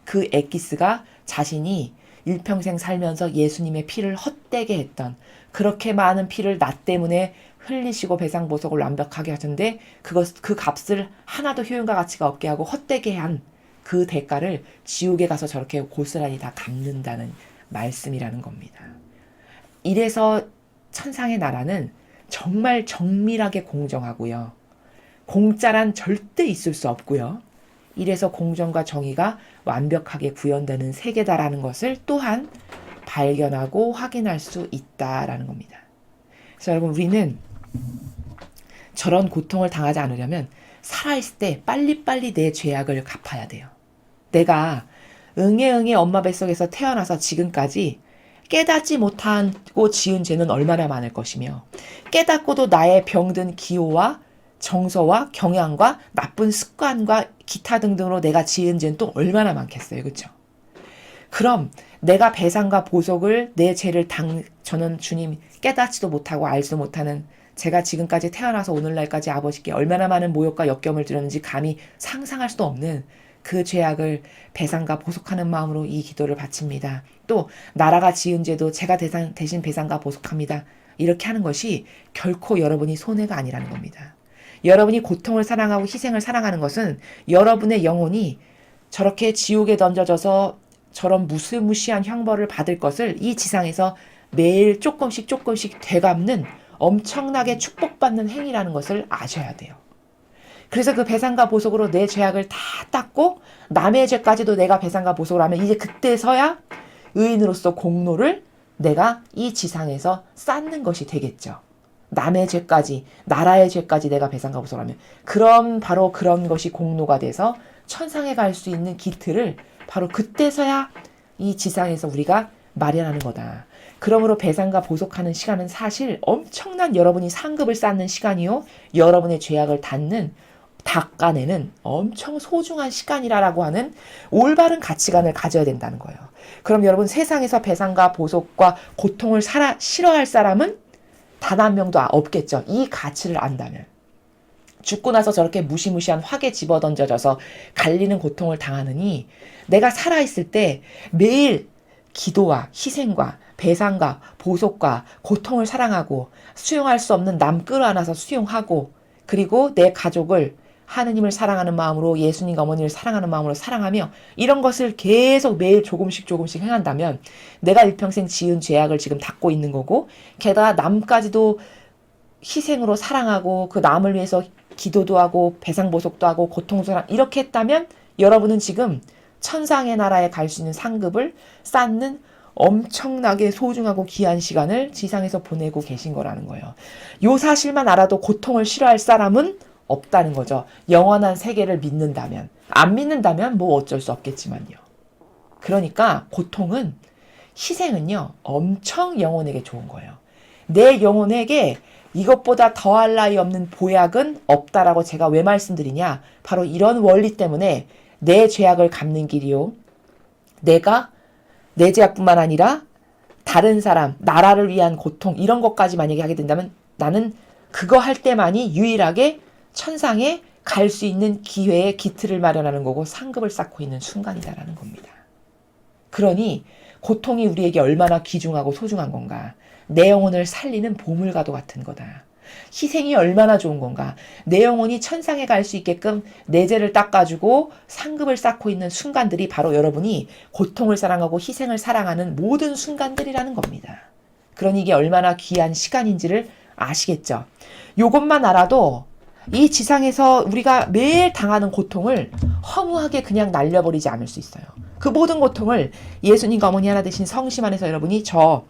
그 엑기스가 자신이 일평생 살면서 예수님의 피를 헛되게 했던 그렇게 많은 피를 나 때문에 흘리시고 배상보석을 완벽하게 하셨는데 그 값을 하나도 효용과 가치가 없게 하고 헛되게 한 그 대가를 지옥에 가서 저렇게 고스란히 다 갚는다는 말씀이라는 겁니다. 이래서 천상의 나라는 정말 정밀하게 공정하고요. 공짜란 절대 있을 수 없고요. 이래서 공정과 정의가 완벽하게 구현되는 세계다라는 것을 또한 발견하고 확인할 수 있다라는 겁니다. 그래서 여러분, 우리는 저런 고통을 당하지 않으려면 살아있을 때 빨리빨리 내 죄악을 갚아야 돼요. 내가 응애응애 엄마 뱃속에서 태어나서 지금까지 깨닫지 못하고 지은 죄는 얼마나 많을 것이며 깨닫고도 나의 병든 기호와 정서와 경향과 나쁜 습관과 기타 등등으로 내가 지은 죄는 또 얼마나 많겠어요. 그렇죠? 그럼 내가 배상과 보속을 내 죄를 저는 주님 깨닫지도 못하고 알지도 못하는 제가 지금까지 태어나서 오늘날까지 아버지께 얼마나 많은 모욕과 역경을 드렸는지 감히 상상할 수도 없는 그 죄악을 배상과 보속하는 마음으로 이 기도를 바칩니다. 또 나라가 지은 죄도 제가 대신 배상과 보속합니다. 이렇게 하는 것이 결코 여러분이 손해가 아니라는 겁니다. 여러분이 고통을 사랑하고 희생을 사랑하는 것은 여러분의 영혼이 저렇게 지옥에 던져져서 저런 무시무시한 형벌을 받을 것을 이 지상에서 매일 조금씩 되갚는 엄청나게 축복받는 행위라는 것을 아셔야 돼요. 그래서 그 배상과 보속으로 내 죄악을 다 닦고 남의 죄까지도 내가 배상과 보속을 하면 이제 그때서야 의인으로서 공로를 내가 이 지상에서 쌓는 것이 되겠죠. 남의 죄까지, 나라의 죄까지 내가 배상과 보속을 하면 바로 그런 것이 공로가 돼서 천상에 갈 수 있는 기틀을 바로 그때서야 이 지상에서 우리가 마련하는 거다. 그러므로 배상과 보속하는 시간은 사실 엄청난 여러분이 상급을 쌓는 시간이요. 여러분의 죄악을 닦아내는 엄청 소중한 시간이라고 하는 올바른 가치관을 가져야 된다는 거예요. 그럼 여러분 세상에서 배상과 보속과 고통을 싫어할 사람은 단 한 명도 없겠죠. 이 가치를 안다면. 죽고 나서 저렇게 무시무시한 화ಗೆ 집어던져져서 갈리는 고통을 당하느니 내가 살아있을 때 매일 기도와 희생과 배상과 보속과 고통을 사랑하고 수용할 수 없는 남 끌어안아서 수용하고 그리고 내 가족을 하느님을 사랑하는 마음으로 예수님과 어머니를 사랑하는 마음으로 사랑하며 이런 것을 계속 매일 조금씩 조금씩 행한다면 내가 일평생 지은 죄악을 지금 닦고 있는 거고 게다가 남까지도 희생으로 사랑하고 그 남을 위해서 기도도 하고 배상보속도 하고 고통도 이렇게 했다면 여러분은 지금 천상의 나라에 갈 수 있는 상급을 쌓는 엄청나게 소중하고 귀한 시간을 지상에서 보내고 계신 거라는 거예요. 요 사실만 알아도 고통을 싫어할 사람은 없다는 거죠. 영원한 세계를 믿는다면. 안 믿는다면 뭐 어쩔 수 없겠지만요. 그러니까 고통은 희생은요. 엄청 영혼에게 좋은 거예요. 내 영혼에게 이것보다 더할 나위 없는 보약은 없다라고 제가 왜 말씀드리냐. 바로 이런 원리 때문에 내 죄악을 갚는 길이요. 내가 내 죄악뿐만 아니라 다른 사람, 나라를 위한 고통 이런 것까지 만약에 하게 된다면 나는 그거 할 때만이 유일하게 천상에 갈 수 있는 기회의 기틀을 마련하는 거고 상급을 쌓고 있는 순간이다라는 겁니다. 그러니 고통이 우리에게 얼마나 귀중하고 소중한 건가. 내 영혼을 살리는 보물과도 같은 거다. 희생이 얼마나 좋은 건가. 내 영혼이 천상에 갈 수 있게끔 내 죄를 닦아주고 상급을 쌓고 있는 순간들이 바로 여러분이 고통을 사랑하고 희생을 사랑하는 모든 순간들이라는 겁니다. 그러니 이게 얼마나 귀한 시간인지를 아시겠죠? 요것만 알아도 이 지상에서 우리가 매일 당하는 고통을 허무하게 그냥 날려버리지 않을 수 있어요. 그 모든 고통을 예수님과 어머니 하나 되신 성심 안에서 여러분이 제가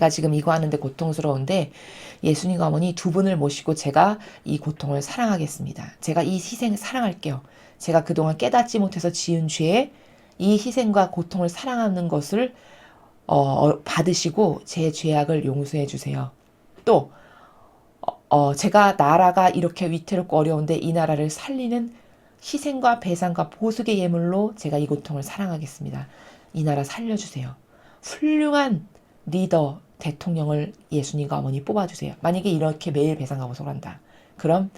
지금 이거 하는데 고통스러운데 예수님과 어머니 두 분을 모시고 제가 이 고통을 사랑하겠습니다. 제가 이 희생 사랑할게요. 제가 그동안 깨닫지 못해서 지은 죄에 이 희생과 고통을 사랑하는 것을 받으시고 제 죄악을 용서해 주세요. 또 제가 나라가 이렇게 위태롭고 어려운데 이 나라를 살리는 희생과 배상과 보석의 예물로 제가 이 고통을 사랑하겠습니다. 이 나라 살려주세요. 훌륭한 리더, 대통령을 예수님과 어머니 뽑아주세요. 만약에 이렇게 매일 배상과 보석을 한다. 그럼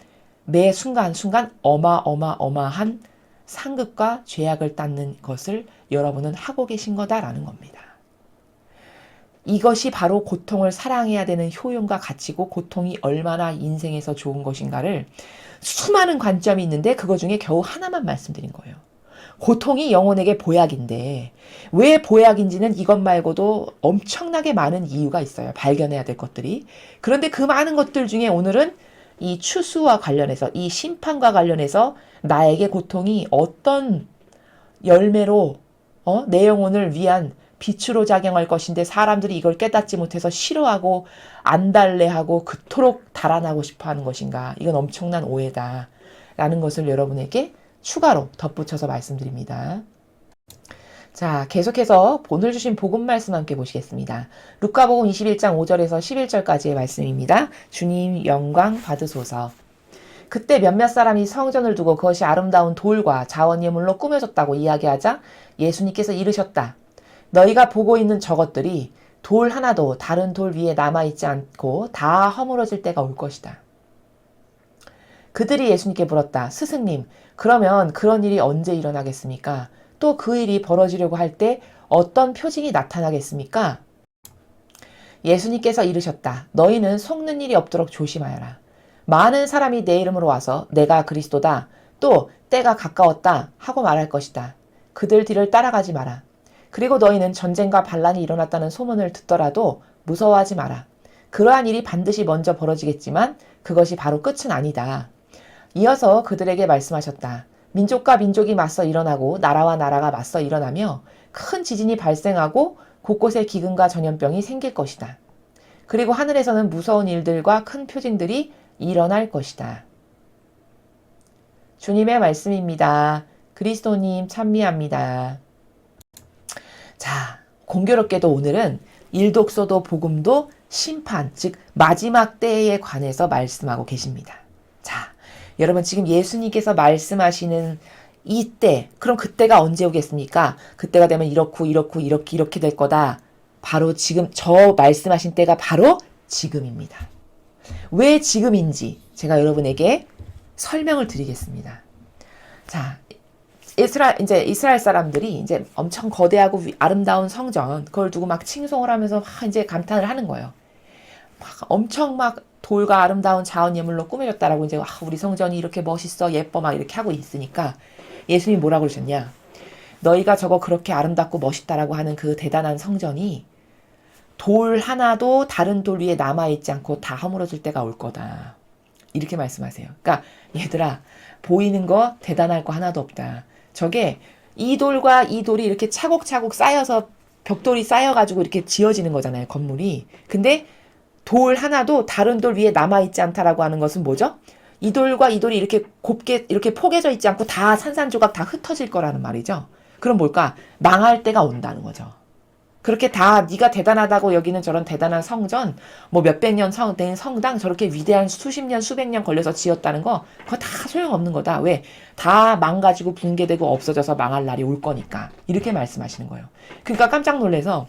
매 순간순간 어마어마한 상급과 죄악을 닦는 것을 여러분은 하고 계신 거다라는 겁니다. 이것이 바로 고통을 사랑해야 되는 효용과 가치고 고통이 얼마나 인생에서 좋은 것인가를 수많은 관점이 있는데 그거 중에 겨우 하나만 말씀드린 거예요. 고통이 영혼에게 보약인데 왜 보약인지는 이것 말고도 엄청나게 많은 이유가 있어요. 발견해야 될 것들이. 그런데 그 많은 것들 중에 오늘은 이 추수와 관련해서 이 심판과 관련해서 나에게 고통이 어떤 열매로 내 영혼을 위한 빛으로 작용할 것인데 사람들이 이걸 깨닫지 못해서 싫어하고 안달래하고 그토록 달아나고 싶어하는 것인가. 이건 엄청난 오해다 라는 것을 여러분에게 추가로 덧붙여서 말씀드립니다. 자, 계속해서 오늘 주신 복음 말씀 함께 보시겠습니다. 루카복음 21장 5절에서 11절까지의 말씀입니다. 주님 영광 받으소서. 그때 몇몇 사람이 성전을 두고 그것이 아름다운 돌과 자원 예물로 꾸며졌다고 이야기하자 예수님께서 이르셨다. 너희가 보고 있는 저것들이 돌 하나도 다른 돌 위에 남아있지 않고 다 허물어질 때가 올 것이다. 그들이 예수님께 물었다. 스승님, 그러면 그런 일이 언제 일어나겠습니까? 또 그 일이 벌어지려고 할 때 어떤 표징이 나타나겠습니까? 예수님께서 이르셨다. 너희는 속는 일이 없도록 조심하여라. 많은 사람이 내 이름으로 와서 내가 그리스도다. 또 때가 가까웠다 하고 말할 것이다. 그들 뒤를 따라가지 마라. 그리고 너희는 전쟁과 반란이 일어났다는 소문을 듣더라도 무서워하지 마라. 그러한 일이 반드시 먼저 벌어지겠지만 그것이 바로 끝은 아니다. 이어서 그들에게 말씀하셨다. 민족과 민족이 맞서 일어나고 나라와 나라가 맞서 일어나며 큰 지진이 발생하고 곳곳에 기근과 전염병이 생길 것이다. 그리고 하늘에서는 무서운 일들과 큰 표징들이 일어날 것이다. 주님의 말씀입니다. 그리스도님 찬미합니다. 자, 공교롭게도 오늘은 일독서도 복음도 심판, 즉 마지막 때에 관해서 말씀하고 계십니다. 자, 여러분 지금 예수님께서 말씀하시는 이때, 그럼 그때가 언제 오겠습니까? 그때가 되면 이렇게 될 거다. 바로 지금 저 말씀하신 때가 바로 지금입니다. 왜 지금인지 제가 여러분에게 설명을 드리겠습니다. 자, 이스라엘 사람들이 이제 엄청 거대하고 아름다운 성전, 그걸 두고 막 칭송을 하면서 막 이제 감탄을 하는 거예요. 막 엄청 막 돌과 아름다운 자원 예물로 꾸며졌다라고 이제 우리 성전이 이렇게 멋있어 예뻐 막 이렇게 하고 있으니까 예수님이 뭐라고 그러셨냐? 너희가 저거 그렇게 아름답고 멋있다라고 하는 그 대단한 성전이 돌 하나도 다른 돌 위에 남아있지 않고 다 허물어질 때가 올 거다. 이렇게 말씀하세요. 그러니까 얘들아, 보이는 거 대단할 거 하나도 없다. 저게 이 돌과 이 돌이 이렇게 차곡차곡 쌓여서 벽돌이 쌓여가지고 이렇게 지어지는 거잖아요, 건물이. 근데 돌 하나도 다른 돌 위에 남아있지 않다라고 하는 것은 뭐죠? 이 돌과 이 돌이 이렇게 곱게 이렇게 포개져 있지 않고 다 산산조각 다 흩어질 거라는 말이죠. 그럼 뭘까? 망할 때가 온다는 거죠. 그렇게 다 네가 대단하다고 여기는 저런 대단한 성전, 뭐 몇백 년 된 성당 저렇게 위대한 수십 년, 수백 년 걸려서 지었다는 거 그거 다 소용없는 거다. 왜? 다 망가지고 붕괴되고 없어져서 망할 날이 올 거니까. 이렇게 말씀하시는 거예요. 그러니까 깜짝 놀라서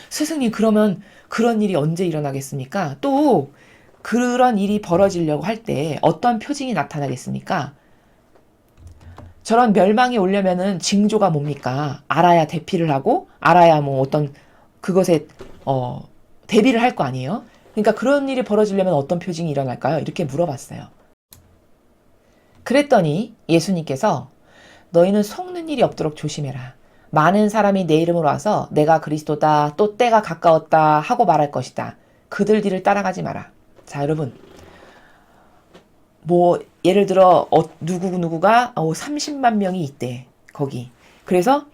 스승님 그러면 그런 일이 언제 일어나겠습니까? 또 그런 일이 벌어지려고 할 때 어떤 표징이 나타나겠습니까? 저런 멸망이 오려면은 징조가 뭡니까? 알아야 대피를 하고 알아야 뭐 어떤 그것에 대비를 할 거 아니에요? 그러니까 그런 일이 벌어지려면 어떤 표징이 일어날까요? 이렇게 물어봤어요. 그랬더니 예수님께서 너희는 속는 일이 없도록 조심해라. 많은 사람이 내 이름으로 와서 내가 그리스도다 또 때가 가까웠다 하고 말할 것이다. 그들 뒤를 따라가지 마라. 자, 여러분. 뭐 예를 들어 누구가 30만 명이 있대. 거기. 그래서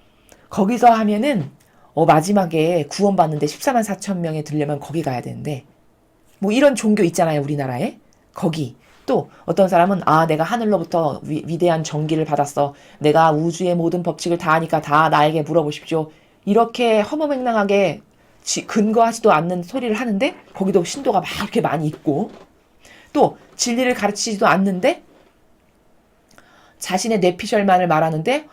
거기서 하면은 마지막에 구원받는데 14만 4천 명에 들려면 거기 가야 되는데 뭐 이런 종교 있잖아요, 우리나라에. 거기. 또 어떤 사람은 내가 하늘로부터 위대한 정기를 받았어. 내가 우주의 모든 법칙을 다 아니까 다 나에게 물어보십시오. 이렇게 허무맹랑하게 근거하지도 않는 소리를 하는데 거기도 신도가 막 이렇게 많이 있고 또 진리를 가르치지도 않는데 자신의 뇌피셜만을 말하는데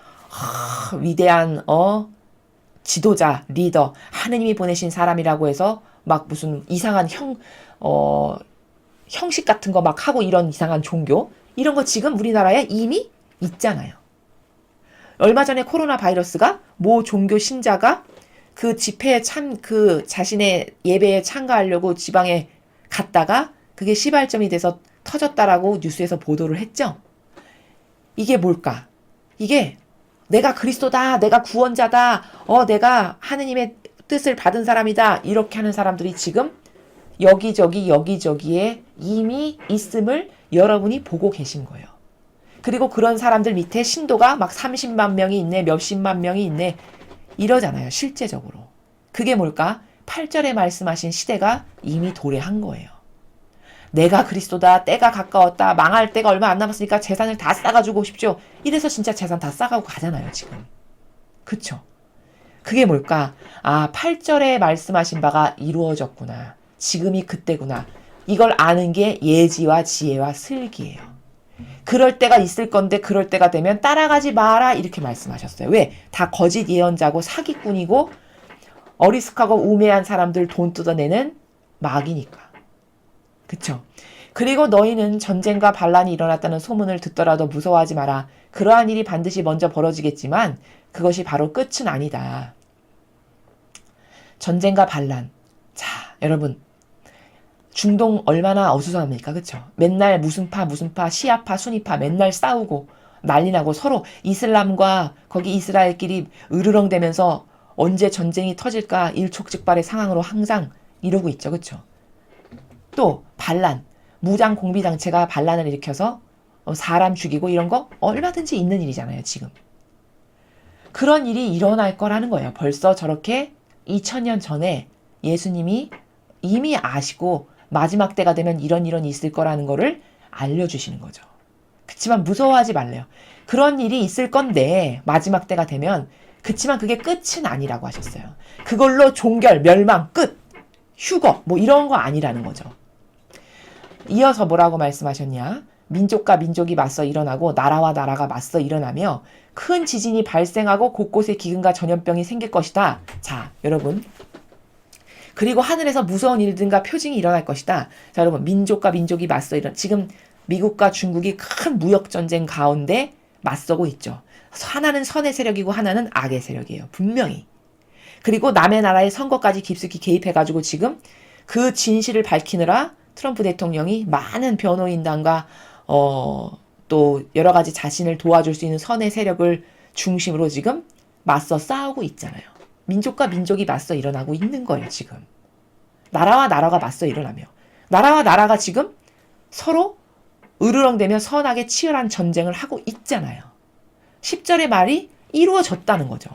위대한 지도자, 리더, 하느님이 보내신 사람이라고 해서 막 무슨 이상한 형식 같은 거 막 하고 이런 이상한 종교 이런 거 지금 우리나라에 이미 있잖아요. 얼마 전에 코로나 바이러스가 모 종교 신자가 그 집회에 그 자신의 예배에 참가하려고 지방에 갔다가 그게 시발점이 돼서 터졌다라고 뉴스에서 보도를 했죠. 이게 뭘까? 이게 내가 그리스도다, 내가 구원자다, 내가 하느님의 뜻을 받은 사람이다 이렇게 하는 사람들이 지금 여기저기에 이미 있음을 여러분이 보고 계신 거예요. 그리고 그런 사람들 밑에 신도가 막 30만 명이 있네, 몇십만 명이 있네 이러잖아요, 실제적으로. 그게 뭘까? 8절에 말씀하신 시대가 이미 도래한 거예요. 내가 그리스도다, 때가 가까웠다, 망할 때가 얼마 안 남았으니까 재산을 다 싸가지고 오십시오. 이래서 진짜 재산 다 싸가고 가잖아요, 지금. 그쵸? 그게 뭘까? 8절에 말씀하신 바가 이루어졌구나. 지금이 그때구나. 이걸 아는 게 예지와 지혜와 슬기예요. 그럴 때가 있을 건데 그럴 때가 되면 따라가지 마라 이렇게 말씀하셨어요. 왜? 다 거짓 예언자고 사기꾼이고 어리숙하고 우매한 사람들 돈 뜯어내는 마귀니까. 그쵸? 그리고 너희는 전쟁과 반란이 일어났다는 소문을 듣더라도 무서워하지 마라. 그러한 일이 반드시 먼저 벌어지겠지만 그것이 바로 끝은 아니다. 전쟁과 반란. 자, 여러분. 중동 얼마나 어수선합니까? 그쵸? 맨날 무슨 파, 시아파, 순위파 맨날 싸우고 난리 나고 서로 이슬람과 거기 이스라엘끼리 으르렁대면서 언제 전쟁이 터질까 일촉즉발의 상황으로 항상 이러고 있죠. 그쵸? 또 반란, 무장 공비단체가 반란을 일으켜서 사람 죽이고 이런 거 얼마든지 있는 일이잖아요. 지금. 그런 일이 일어날 거라는 거예요. 벌써 저렇게 2000년 전에 예수님이 이미 아시고 마지막 때가 되면 이런 일이 있을 거라는 거를 알려주시는 거죠. 그치만 무서워하지 말래요. 그런 일이 있을 건데 마지막 때가 되면 그치만 그게 끝은 아니라고 하셨어요. 그걸로 종결, 멸망, 끝, 휴거 뭐 이런 거 아니라는 거죠. 이어서 뭐라고 말씀하셨냐? 민족과 민족이 맞서 일어나고 나라와 나라가 맞서 일어나며 큰 지진이 발생하고 곳곳에 기근과 전염병이 생길 것이다. 자, 여러분. 그리고 하늘에서 무서운 일들과 표징이 일어날 것이다. 자, 여러분, 민족과 민족이 맞서 지금 미국과 중국이 큰 무역전쟁 가운데 맞서고 있죠. 하나는 선의 세력이고 하나는 악의 세력이에요. 분명히. 그리고 남의 나라의 선거까지 깊숙이 개입해가지고 지금 그 진실을 밝히느라 트럼프 대통령이 많은 변호인단과 또 여러 가지 자신을 도와줄 수 있는 선의 세력을 중심으로 지금 맞서 싸우고 있잖아요. 민족과 민족이 맞서 일어나고 있는 거예요, 지금. 나라와 나라가 맞서 일어나며. 나라와 나라가 지금 서로 으르렁대며 선악의 치열한 전쟁을 하고 있잖아요. 10절의 말이 이루어졌다는 거죠.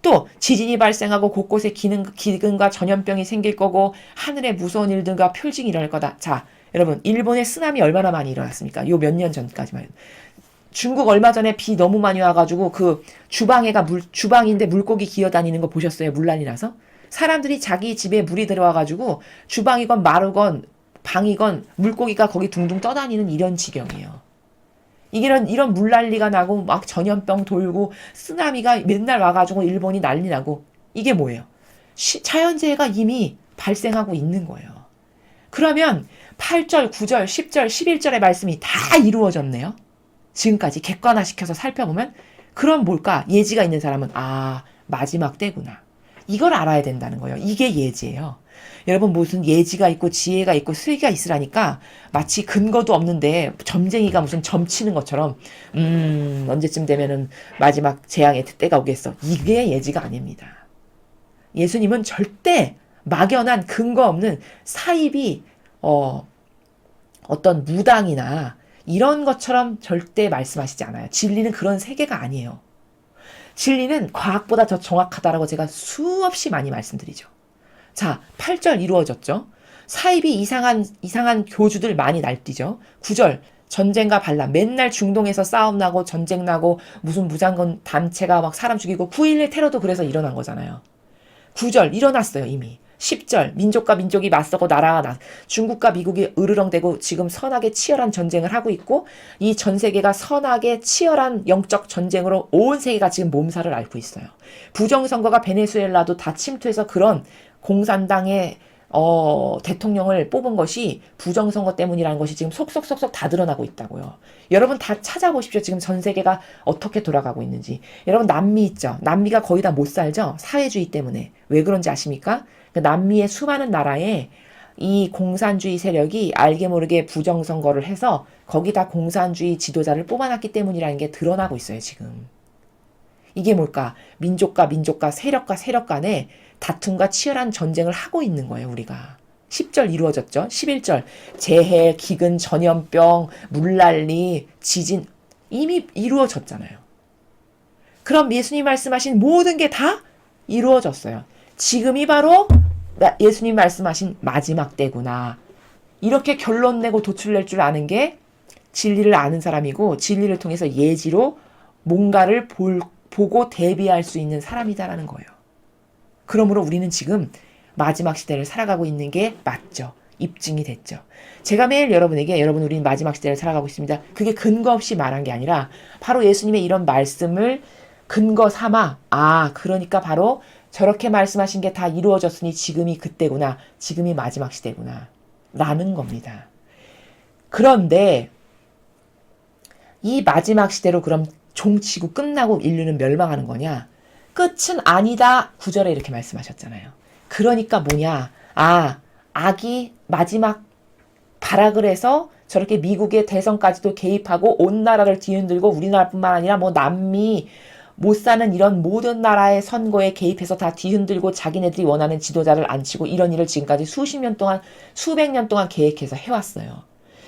또 지진이 발생하고 곳곳에 기근과 전염병이 생길 거고 하늘에 무서운 일들과 표징이 일어날 거다. 자, 여러분, 일본의 쓰나미 얼마나 많이 일어났습니까? 요 몇 년 전까지만 해도. 중국 얼마 전에 비 너무 많이 와가지고 그 주방인데 물고기 기어다니는 거 보셨어요? 물난리 나서? 사람들이 자기 집에 물이 들어와가지고 주방이건 마루건 방이건 물고기가 거기 둥둥 떠다니는 이런 지경이에요. 이런 물난리가 나고 막 전염병 돌고 쓰나미가 맨날 와가지고 일본이 난리 나고 이게 뭐예요? 자연재해가 이미 발생하고 있는 거예요. 그러면 8절, 9절, 10절, 11절의 말씀이 다 이루어졌네요. 지금까지 객관화시켜서 살펴보면 그럼 뭘까? 예지가 있는 사람은 마지막 때구나. 이걸 알아야 된다는 거예요. 이게 예지예요. 여러분 무슨 예지가 있고 지혜가 있고 슬기가 있으라니까 마치 근거도 없는데 점쟁이가 무슨 점치는 것처럼 언제쯤 되면은 마지막 재앙의 때가 오겠어. 이게 예지가 아닙니다. 예수님은 절대 막연한 근거 없는 사입이 어떤 무당이나 이런 것처럼 절대 말씀하시지 않아요. 진리는 그런 세계가 아니에요. 진리는 과학보다 더 정확하다라고 제가 수없이 많이 말씀드리죠. 자, 8절 이루어졌죠. 사입이 이상한 교주들 많이 날뛰죠. 9절 전쟁과 반란, 맨날 중동에서 싸움 나고 전쟁 나고 무슨 무장군 단체가 막 사람 죽이고 9.11 테러도 그래서 일어난 거잖아요. 9절 일어났어요, 이미. 10절 민족과 민족이 맞서고 나라가 중국과 미국이 으르렁대고 지금 선악의 치열한 전쟁을 하고 있고 이 전 세계가 선악의 치열한 영적 전쟁으로 온 세계가 지금 몸살을 앓고 있어요. 부정선거가 베네수엘라도 다 침투해서 그런 공산당의 대통령을 뽑은 것이 부정선거 때문이라는 것이 지금 속속속속 다 드러나고 있다고요. 여러분 다 찾아보십시오. 지금 전 세계가 어떻게 돌아가고 있는지. 여러분 남미 있죠. 남미가 거의 다 못 살죠. 사회주의 때문에. 왜 그런지 아십니까? 남미의 수많은 나라에 이 공산주의 세력이 알게 모르게 부정선거를 해서 거기다 공산주의 지도자를 뽑아놨기 때문이라는 게 드러나고 있어요, 지금. 이게 뭘까? 민족과 세력 간에 다툼과 치열한 전쟁을 하고 있는 거예요, 우리가. 10절 이루어졌죠? 11절 재해, 기근, 전염병, 물난리, 지진 이미 이루어졌잖아요. 그럼 예수님 말씀하신 모든 게 다 이루어졌어요. 지금이 바로 예수님 말씀하신 마지막 때구나. 이렇게 결론 내고 도출낼 줄 아는 게 진리를 아는 사람이고 진리를 통해서 예지로 뭔가를 보고 대비할 수 있는 사람이다라는 거예요. 그러므로 우리는 지금 마지막 시대를 살아가고 있는 게 맞죠. 입증이 됐죠. 제가 매일 여러분에게 우리는 마지막 시대를 살아가고 있습니다. 그게 근거 없이 말한 게 아니라 바로 예수님의 이런 말씀을 근거 삼아 그러니까 바로 저렇게 말씀하신 게 다 이루어졌으니 지금이 그때구나. 지금이 마지막 시대구나. 라는 겁니다. 그런데 이 마지막 시대로 그럼 종치고 끝나고 인류는 멸망하는 거냐? 끝은 아니다. 9절에 이렇게 말씀하셨잖아요. 그러니까 뭐냐? 악이 마지막 발악을 해서 저렇게 미국의 대선까지도 개입하고 온 나라를 뒤흔들고 우리나라뿐만 아니라 뭐 남미 못 사는 이런 모든 나라의 선거에 개입해서 다 뒤흔들고 자기네들이 원하는 지도자를 앉히고 이런 일을 지금까지 수백 년 동안 계획해서 해왔어요.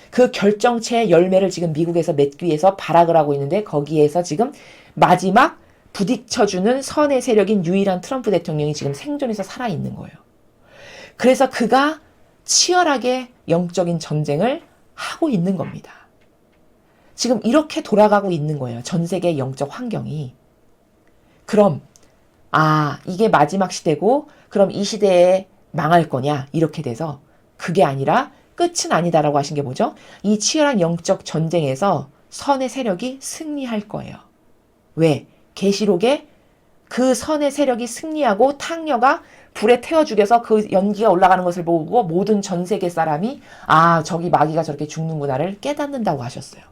그 결정체의 열매를 지금 미국에서 맺기 위해서 발악을 하고 있는데 거기에서 지금 마지막 부딪혀주는 선의 세력인 유일한 트럼프 대통령이 지금 생존해서 살아있는 거예요. 그래서 그가 치열하게 영적인 전쟁을 하고 있는 겁니다. 지금 이렇게 돌아가고 있는 거예요. 전 세계의 영적 환경이. 그럼 이게 마지막 시대고 그럼 이 시대에 망할 거냐 이렇게 돼서 그게 아니라 끝은 아니다라고 하신 게 뭐죠? 이 치열한 영적 전쟁에서 선의 세력이 승리할 거예요. 왜? 계시록에 그 선의 세력이 승리하고 탕녀가 불에 태워 죽여서 그 연기가 올라가는 것을 보고 모든 전 세계 사람이 아, 저기 마귀가 저렇게 죽는구나를 깨닫는다고 하셨어요.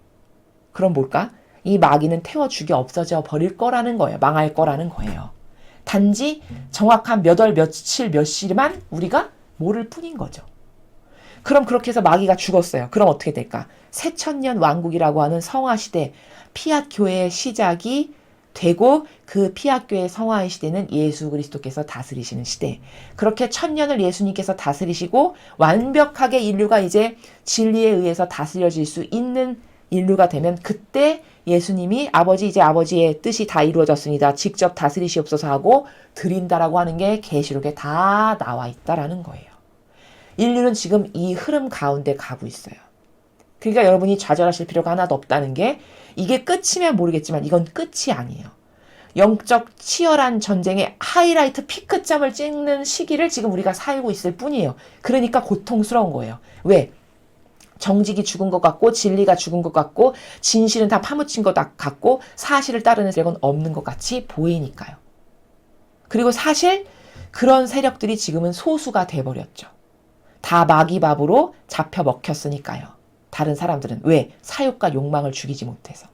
그럼 뭘까? 이 마귀는 태워 죽여 없어져 버릴 거라는 거예요. 망할 거라는 거예요. 단지 정확한 몇 월, 며칠, 몇 시만 우리가 모를 뿐인 거죠. 그럼 그렇게 해서 마귀가 죽었어요. 그럼 어떻게 될까? 새천년 왕국이라고 하는 성화시대, 피앗교회의 시작이 되고 그 피앗교회 성화의 시대는 예수 그리스도께서 다스리시는 시대. 그렇게 천년을 예수님께서 다스리시고 완벽하게 인류가 이제 진리에 의해서 다스려질 수 있는 인류가 되면 그때 예수님이 아버지 이제 아버지의 뜻이 다 이루어졌습니다. 직접 다스리시옵소서 하고 드린다라고 하는 게 계시록에 다 나와 있다라는 거예요. 인류는 지금 이 흐름 가운데 가고 있어요. 그러니까 여러분이 좌절하실 필요가 하나도 없다는 게 이게 끝이면 모르겠지만 이건 끝이 아니에요. 영적 치열한 전쟁의 하이라이트 피크점을 찍는 시기를 지금 우리가 살고 있을 뿐이에요. 그러니까 고통스러운 거예요. 왜? 정직이 죽은 것 같고 진리가 죽은 것 같고 진실은 다 파묻힌 것 같고 사실을 따르는 세력은 없는 것 같이 보이니까요. 그리고 사실 그런 세력들이 지금은 소수가 돼버렸죠. 다 마귀밥으로 잡혀 먹혔으니까요. 다른 사람들은 왜? 사욕과 욕망을 죽이지 못해서.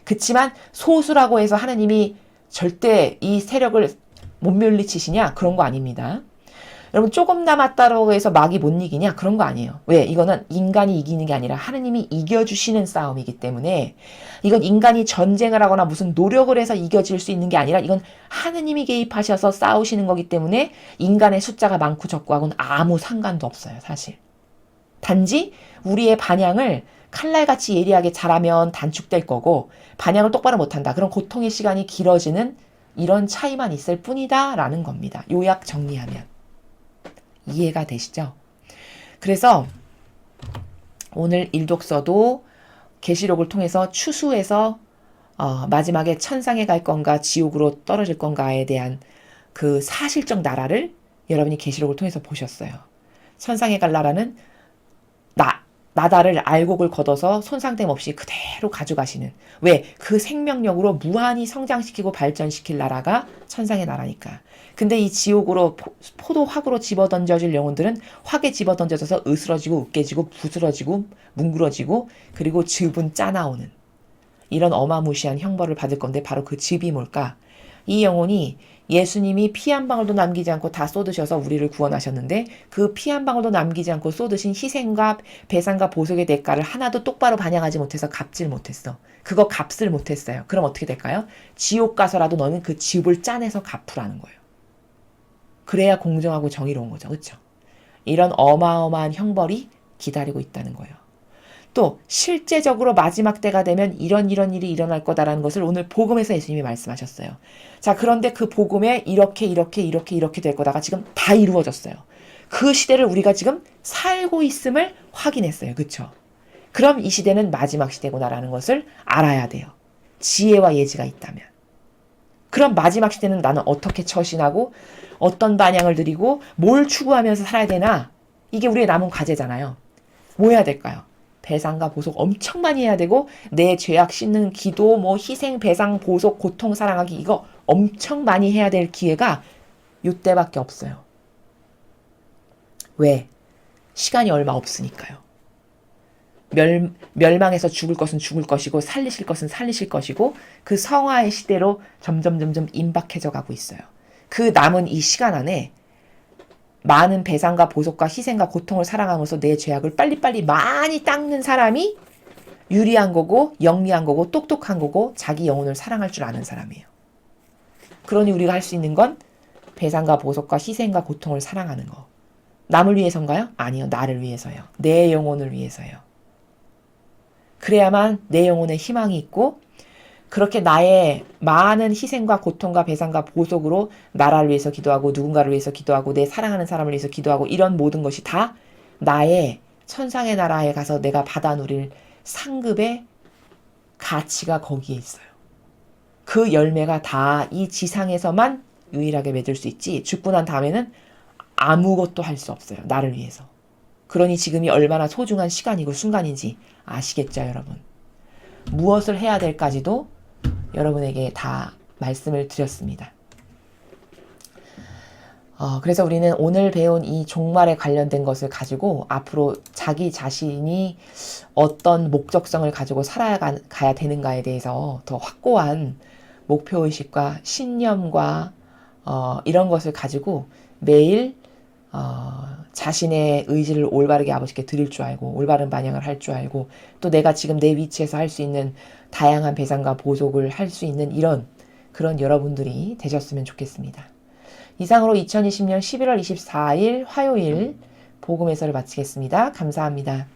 그치만 소수라고 해서 하나님이 절대 이 세력을 못 물리치시냐? 그런 거 아닙니다. 여러분 조금 남았다고 해서 마귀 못 이기냐? 그런 거 아니에요. 왜? 이거는 인간이 이기는 게 아니라 하나님이 이겨주시는 싸움이기 때문에 이건 인간이 전쟁을 하거나 무슨 노력을 해서 이겨질 수 있는 게 아니라 이건 하나님이 개입하셔서 싸우시는 거기 때문에 인간의 숫자가 많고 적고 하고는 아무 상관도 없어요. 사실. 단지 우리의 반향을 칼날같이 예리하게 잘하면 단축될 거고 반향을 똑바로 못한다. 그럼 고통의 시간이 길어지는 이런 차이만 있을 뿐이다 라는 겁니다. 요약 정리하면. 이해가 되시죠? 그래서 오늘 일독서도 계시록을 통해서 추수해서 마지막에 천상에 갈 건가 지옥으로 떨어질 건가에 대한 그 사실적 나라를 여러분이 계시록을 통해서 보셨어요. 천상에 갈 나라는 나다를 알곡을 걷어서 손상됨 없이 그대로 가져가시는 왜? 그 생명력으로 무한히 성장시키고 발전시킬 나라가 천상의 나라니까. 근데 이 지옥으로 포도 확으로 집어던져질 영혼들은 확에 집어던져져서 으스러지고 으깨지고 부스러지고 뭉그러지고 그리고 즙은 짜나오는 이런 어마무시한 형벌을 받을 건데 바로 그 즙이 뭘까? 이 영혼이 예수님이 피 한 방울도 남기지 않고 다 쏟으셔서 우리를 구원하셨는데 그 피 한 방울도 남기지 않고 쏟으신 희생과 배상과 보석의 대가를 하나도 똑바로 반영하지 못해서 갚질 못했어. 그거 값을 못했어요. 그럼 어떻게 될까요? 지옥 가서라도 너는 그 즙을 짜내서 갚으라는 거예요. 그래야 공정하고 정의로운 거죠. 그렇죠? 이런 어마어마한 형벌이 기다리고 있다는 거예요. 또 실제적으로 마지막 때가 되면 이런 일이 일어날 거다라는 것을 오늘 복음에서 예수님이 말씀하셨어요. 자, 그런데 그 복음에 이렇게 될 거다가 지금 다 이루어졌어요. 그 시대를 우리가 지금 살고 있음을 확인했어요. 그렇죠? 그럼 이 시대는 마지막 시대구나라는 것을 알아야 돼요. 지혜와 예지가 있다면. 그럼 마지막 시대는 나는 어떻게 처신하고 어떤 반향을 들이고 뭘 추구하면서 살아야 되나? 이게 우리의 남은 과제잖아요. 뭐 해야 될까요? 배상과 보석 엄청 많이 해야 되고 내 죄악 씻는 기도, 뭐 희생, 배상, 보석, 고통, 사랑하기 이거 엄청 많이 해야 될 기회가 이때밖에 없어요. 왜? 시간이 얼마 없으니까요. 멸망해서 죽을 것은 죽을 것이고 살리실 것은 살리실 것이고 그 성화의 시대로 점점 임박해져 가고 있어요. 그 남은 이 시간 안에 많은 배상과 보석과 희생과 고통을 사랑함으로써 내 죄악을 빨리빨리 많이 닦는 사람이 유리한 거고 영리한 거고 똑똑한 거고 자기 영혼을 사랑할 줄 아는 사람이에요. 그러니 우리가 할 수 있는 건 배상과 보석과 희생과 고통을 사랑하는 거. 남을 위해서인가요? 아니요. 나를 위해서요. 내 영혼을 위해서요. 그래야만 내 영혼에 희망이 있고 그렇게 나의 많은 희생과 고통과 배상과 보석으로 나라를 위해서 기도하고 누군가를 위해서 기도하고 내 사랑하는 사람을 위해서 기도하고 이런 모든 것이 다 나의 천상의 나라에 가서 내가 받아 누릴 상급의 가치가 거기에 있어요. 그 열매가 다 이 지상에서만 유일하게 맺을 수 있지 죽고 난 다음에는 아무것도 할 수 없어요. 나를 위해서. 그러니 지금이 얼마나 소중한 시간이고 순간인지 아시겠죠, 여러분? 무엇을 해야 될까지도 여러분에게 다 말씀을 드렸습니다. 그래서 우리는 오늘 배운 이 종말에 관련된 것을 가지고 앞으로 자기 자신이 어떤 목적성을 가지고 살아가야 되는가에 대해서 더 확고한 목표의식과 신념과 이런 것을 가지고 매일 자신의 의지를 올바르게 아버지께 드릴 줄 알고 올바른 반영을 할 줄 알고 또 내가 지금 내 위치에서 할 수 있는 다양한 배상과 보속을 할 수 있는 그런 여러분들이 되셨으면 좋겠습니다. 이상으로 2020년 11월 24일 화요일 복음 해설을 마치겠습니다. 감사합니다.